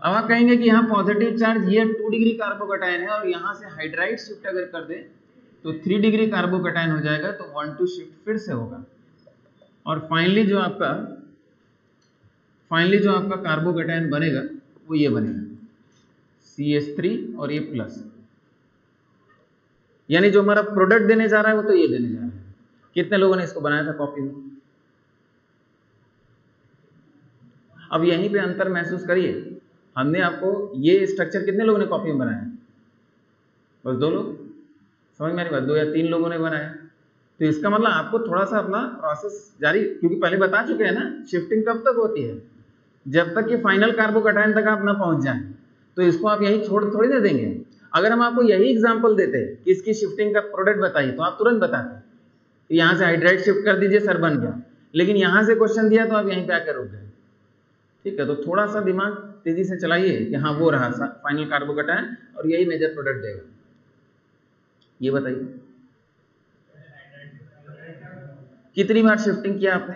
अब आप कहेंगे कि यहाँ पॉजिटिव चार्ज, ये 2 डिग्री कार्बोकैटायन है और यहाँ से हाइड्राइड शिफ्ट अगर कर दे तो 3 डिग्री कार्बोकैटायन हो जाएगा, तो 1,2 शिफ्ट फिर से होगा। और फाइनली जो आपका कार्बोकैटायन बनेगा वो ये बनेगा CH3 और ये प्लस, यानी जो हमारा प्रोडक्ट देने जा रहा है वो तो ये देने जा रहा है। कितने लोगों ने इसको बनाया था कॉपी में? अब यहीं पे अंतर महसूस करिए, हमने आपको ये स्ट्रक्चर कितने लोगों ने कॉपी में बनाया? बस 2 लोग, समझ में आ रही बात? 2 या 3 लोगों ने बनाया। तो इसका मतलब आपको थोड़ा सा अपना प्रोसेस जारी, क्योंकि पहले बता चुके हैं ना, शिफ्टिंग कब तक होती है? जब तक कि फाइनल कार्बोकैटायन तक आप ना पहुंच जाए। तो इसको आप यहीं छोड़ थोड़ी दे देंगे। अगर हम आपको यही एग्जांपल देते कि इसकी शिफ्टिंग का प्रोडक्ट बताइए तो आप तुरंत बताते, यहाँ से हाइड्राइड शिफ्ट कर दीजिए सर बन गया। लेकिन यहाँ से क्वेश्चन दिया तो आप यहीं पे आकर रुक गए। ठीक है, तो थोड़ा सा दिमाग तेजी से चलाइए कि हाँ वो रहा फाइनल कार्बोकैटायन और यही मेजर प्रोडक्ट देगा। ये बताइए कितनी बार शिफ्टिंग किया आपने?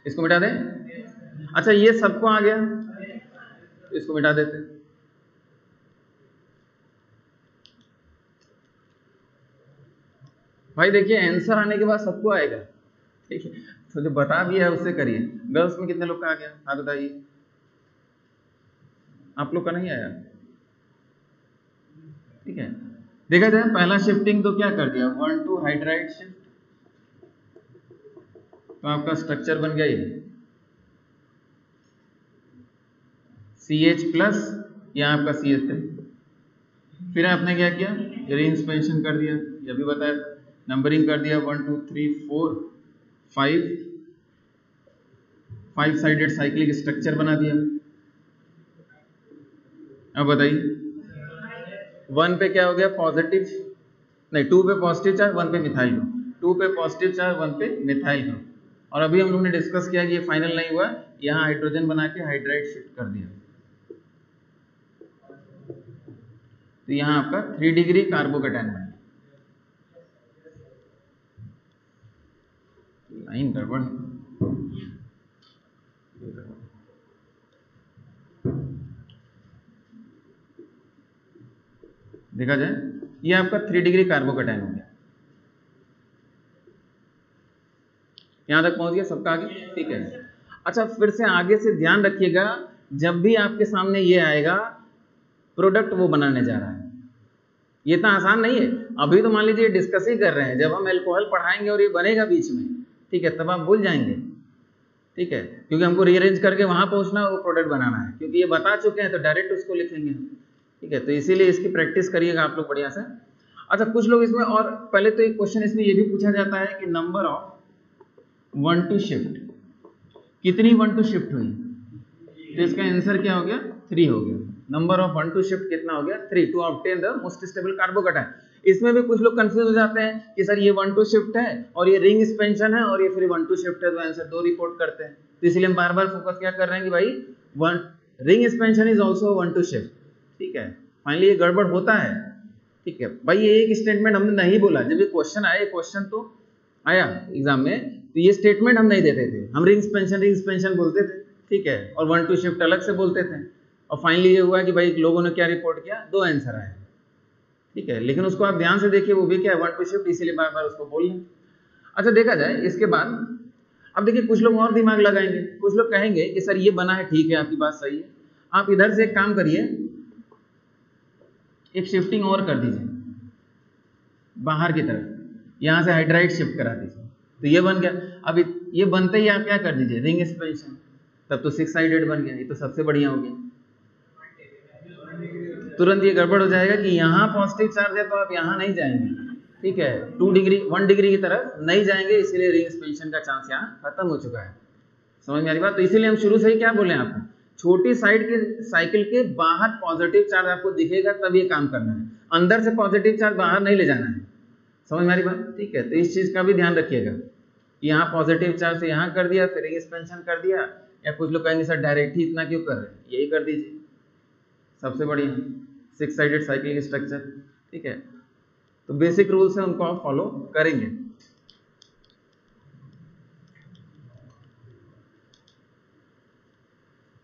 इसको मिटा दें। अच्छा ये सबको आ गया तो इसको मिटा देते। भाई देखिए आंसर आने के बाद सबको आएगा, ठीक है, तो जो बता दिया है उससे करिए। गर्ल्स में कितने लोग का आ गया हाथ बताइए? आप लोग का नहीं आया, ठीक है। देखा जाए पहला शिफ्टिंग तो क्या कर दिया, 1,2 हाइड्राइड शिफ्ट, तो आपका स्ट्रक्चर बन गया ये CH प्लस, यहाँ आपका CH3। फिर आपने क्या किया, रीइंस्पेक्शन कर दिया, ये भी बताया, नंबरिंग कर दिया 1 2 3 4 5 साइडेड साइक्लिक स्ट्रक्चर बना दिया। अब बताइए 1 पे क्या हो गया, पॉजिटिव नहीं 2 पे पॉजिटिव चार्ज, 1 पे मिथाइल ग्रुप, 2 पे पॉजिटिव चार्ज, 1 पे मिथाइल ग्रुप। और अभी हम लोगों ने डिस्कस किया कि ये फाइनल नहीं हुआ, यहाँ हाइड्रोजन बना के हाइड्राइड शिफ्ट कर दिया, तो यहाँ आपका 3 डिग्री कार्बोकैटायन बन गया। लाइन गड़बड़ है, देखा जाए ये आपका 3 डिग्री कार्बोकैटायन हो गया। यहां तक पहुंच गया, सबका आगे, ठीक है। अच्छा फिर से आगे से ध्यान रखिएगा, जब भी आपके सामने ये आएगा प्रोडक्ट वो बनाने जा रहा है, ये इतना आसान नहीं है। अभी तो मान लीजिए डिस्कस ही कर रहे हैं, जब हम अल्कोहल पढ़ाएंगे और ये बनेगा बीच में, ठीक है, तब आप भूल जाएंगे, ठीक है, क्योंकि हमको रीअरेंज करके वहां पहुंचना, वो प्रोडक्ट बनाना है, क्योंकि ये बता चुके हैं तो डायरेक्ट उसको लिखेंगे, ठीक है। तो इसीलिए इसकी प्रैक्टिस करिएगा आप लोग बढ़िया से। अच्छा कुछ लोग इसमें, और पहले तो एक क्वेश्चन इसमें ये भी पूछा जाता है कि नंबर ऑफ 1-2 शिफ्ट, कितनी 1-2 शिफ्ट हुई, तो इसका आंसर क्या हो गया, 3 हो गया। नंबर ऑफ 1-2 शिफ्ट कितना हो गया, 3 to obtain the most stable carbocation. इसमें भी कुछ लोग कंफ्यूज हो जाते हैं कि सर ये 1-2 शिफ्ट है और ये रिंग एक्सपेंशन है और ये फिर 1-2 शिफ्ट है, तो आंसर 2 रिपोर्ट करते हैं। तो इसलिए हम बार बार फोकस क्या कर रहे हैं कि भाई ring expansion is also 1-2 shift, ठीक है। फाइनली ये गड़बड़ होता है, ठीक है भाई। ये एक स्टेटमेंट हमने नहीं बोला, जब ये क्वेश्चन आया, क्वेश्चन तो आया एग्जाम में, तो ये स्टेटमेंट हम नहीं देते थे, हम रिंग एक्सपेंशन बोलते थे, ठीक है, और 1-2 शिफ्ट अलग से बोलते थे। और फाइनली ये हुआ कि भाई लोगों ने क्या रिपोर्ट किया, 2 आंसर आए, ठीक है। लेकिन उसको आप ध्यान से देखिए, वो भी क्या है 1-2 शिफ्ट, इसीलिए बार बार उसको बोल लें। अच्छा देखा जाए इसके बाद, अब देखिए कुछ लोग और दिमाग लगाएंगे, कुछ लोग कहेंगे कि सर ये बना है, ठीक है आपकी बात सही है, आप इधर से एक काम करिए, एक शिफ्टिंग और कर दीजिए बाहर की तरफ, यहाँ से हाइड्राइड शिफ्ट करा दीजिए, तो ये बन गया। अब ये बनते ही आप क्या कर दीजिए, रिंग एक्सपेंशन, तब तो 6 साइडेड बन गया, ये तो सबसे बढ़िया हो गया। तुरंत ये गड़बड़ हो जाएगा कि यहाँ पॉजिटिव चार्ज है तो आप यहाँ नहीं जाएंगे, ठीक है, 2 डिग्री 1 डिग्री की तरफ नहीं जाएंगे, इसीलिए रिंग एक्सपेंशन का चांस यहाँ खत्म हो चुका है। समझ में आ रही बात? तो इसीलिए हम शुरू से ही क्या बोले आपको, छोटी साइड के साइकिल के बाहर पॉजिटिव चार्ज आपको दिखेगा तब ये काम करना है, अंदर से पॉजिटिव चार्ज बाहर नहीं ले जाना है। समझ में आ रही बात? ठीक है, तो इस चीज का भी ध्यान रखिएगा कि यहाँ पॉजिटिव चार्ज से यहाँ कर दिया, फिर रिंग एक्सपेंशन कर दिया, या कुछ लोग कहेंगे सर डायरेक्ट ही इतना क्यों कर रहे हैं, यही कर दीजिए, सबसे बढ़िया 6 साइडेड साइक्लिक स्ट्रक्चर, ठीक है। तो बेसिक रूल्स है उनको आप फॉलो करेंगे।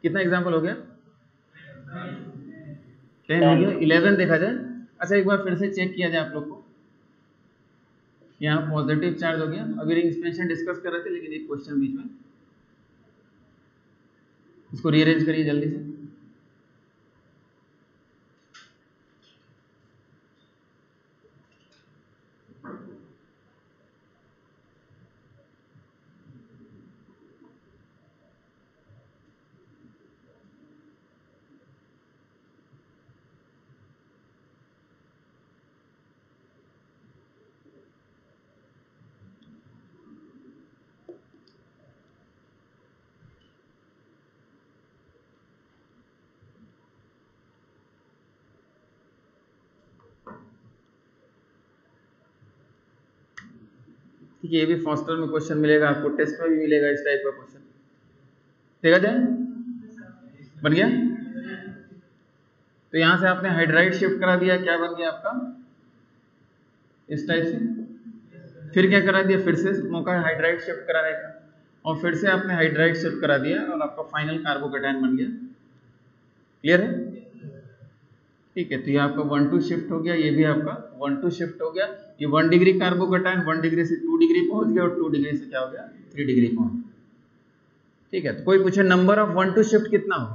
कितना एग्जाम्पल हो गया? 10 हो गया, 11 देखा जाए। अच्छा एक बार फिर से चेक किया जाए आप लोग को, यहाँ पॉजिटिव चार्ज हो गया। अभी रिंग एक्सपेंशन डिस्कस कर रहे थे लेकिन एक क्वेश्चन बीच में, इसको रीअरेंज करिए जल्दी से। ठीक है, ये भी फॉस्टर में क्वेश्चन मिलेगा आपको, टेस्ट में भी मिलेगा इस टाइप का क्वेश्चन। देखा जाए, बन गया। तो यहां से आपने हाइड्राइड शिफ्ट करा दिया, क्या बन गया आपका इस टाइप से। फिर क्या करा दिया, फिर से मौका हाइड्राइड शिफ्ट कराने का, और फिर से आपने हाइड्राइड शिफ्ट करा दिया और आपका फाइनल कार्बोकेटायन बन गया। क्लियर है? ठीक है, तो ये आपका 1 2 शिफ्ट हो गया, ये भी आपका 1 2 शिफ्ट हो गया। ये 1 डिग्री कार्बोकेटायन 1 डिग्री से 2 डिग्री पहुंच गया, और 2 डिग्री से क्या हो गया, 3 डिग्री पहुंच गया। ठीक है, तो कोई पूछे नंबर ऑफ 1 2 शिफ्ट कितना हो?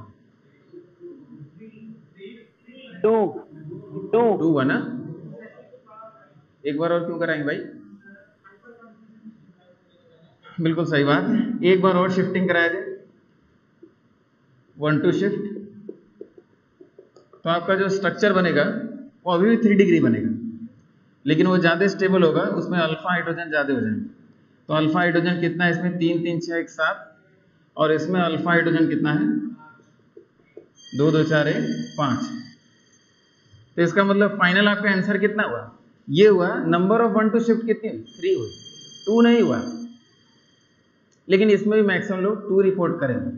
2 हुआ ना। एक बार और क्यों कराएंगे भाई, बिल्कुल सही बात है, एक बार और शिफ्टिंग कराया जाए 1 2 शिफ्ट, तो आपका जो स्ट्रक्चर बनेगा वो अभी भी 3 डिग्री बनेगा, लेकिन वो ज़्यादा स्टेबल होगा, उसमें अल्फा हाइड्रोजन ज़्यादा हो जाएंगे। तो अल्फा हाइड्रोजन कितना है इसमें, 3 3 6 1 7, और इसमें अल्फा हाइड्रोजन कितना है, 2 2 4 1 5। तो इसका मतलब फाइनल आपका आंसर कितना हुआ, ये हुआ। नंबर ऑफ 1 2 शिफ्ट कितनी, 3 हुई, 2 नहीं हुआ। लेकिन इसमें भी मैक्सिमम लोग 2 रिपोर्ट करेंगे।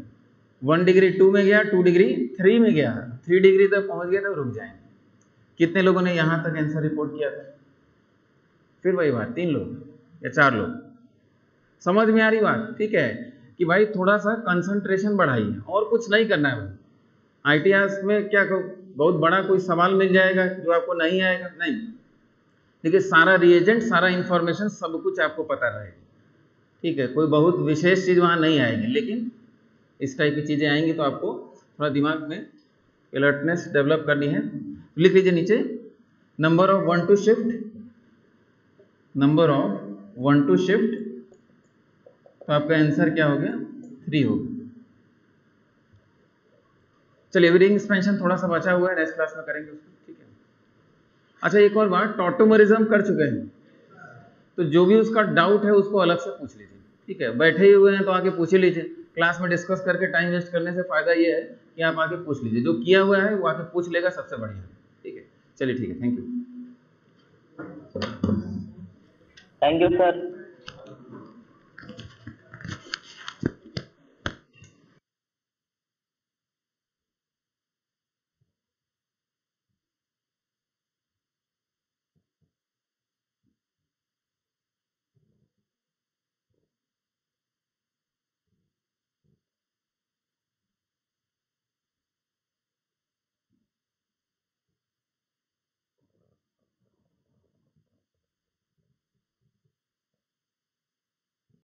1 डिग्री 2 में गया, 2 डिग्री 3 में गया, 3 डिग्री तक पहुंच गया तो रुक जाएंगे। कितने लोगों ने यहां तक आंसर रिपोर्ट किया था? फिर वही बात, 3 लोग या 4 लोग। समझ में आ रही बात? ठीक है कि भाई थोड़ा सा कंसंट्रेशन बढ़ाइए, और कुछ नहीं करना है। ITRs में क्या बहुत बड़ा कोई सवाल मिल जाएगा जो आपको नहीं आएगा, नहीं। देखिए सारा रिएजेंट, सारा इंफॉर्मेशन, सब कुछ आपको पता रहेगा। ठीक है, कोई बहुत विशेष चीज़ वहाँ नहीं आएगी, लेकिन इस टाइप की चीज़ें आएंगी तो आपको थोड़ा दिमाग में अलर्टनेस डेवलप करनी है। लिख लीजिए नीचे, number of 1 2 shift, number of 1 2 shift, तो आपका आंसर क्या हो गया, 3 हो गया। चलिए अभी रिंग एक्सपेंशन थोड़ा सा बचा हुआ है, नेक्स्ट क्लास में करेंगे उसको। ठीक है, अच्छा एक और बात, टॉटोमरिज्म कर चुके हैं, तो जो भी उसका डाउट है उसको अलग से पूछ लीजिए। ठीक है, बैठे ही हुए हैं तो आके पूछ ही लीजिए। क्लास में डिस्कस करके टाइम वेस्ट करने से फायदा ये है कि आप आके पूछ लीजिए, जो किया हुआ है वो आके पूछ लेगा, सबसे बढ़िया। ठीक है, चलिए ठीक है, thank you. Thank you sir.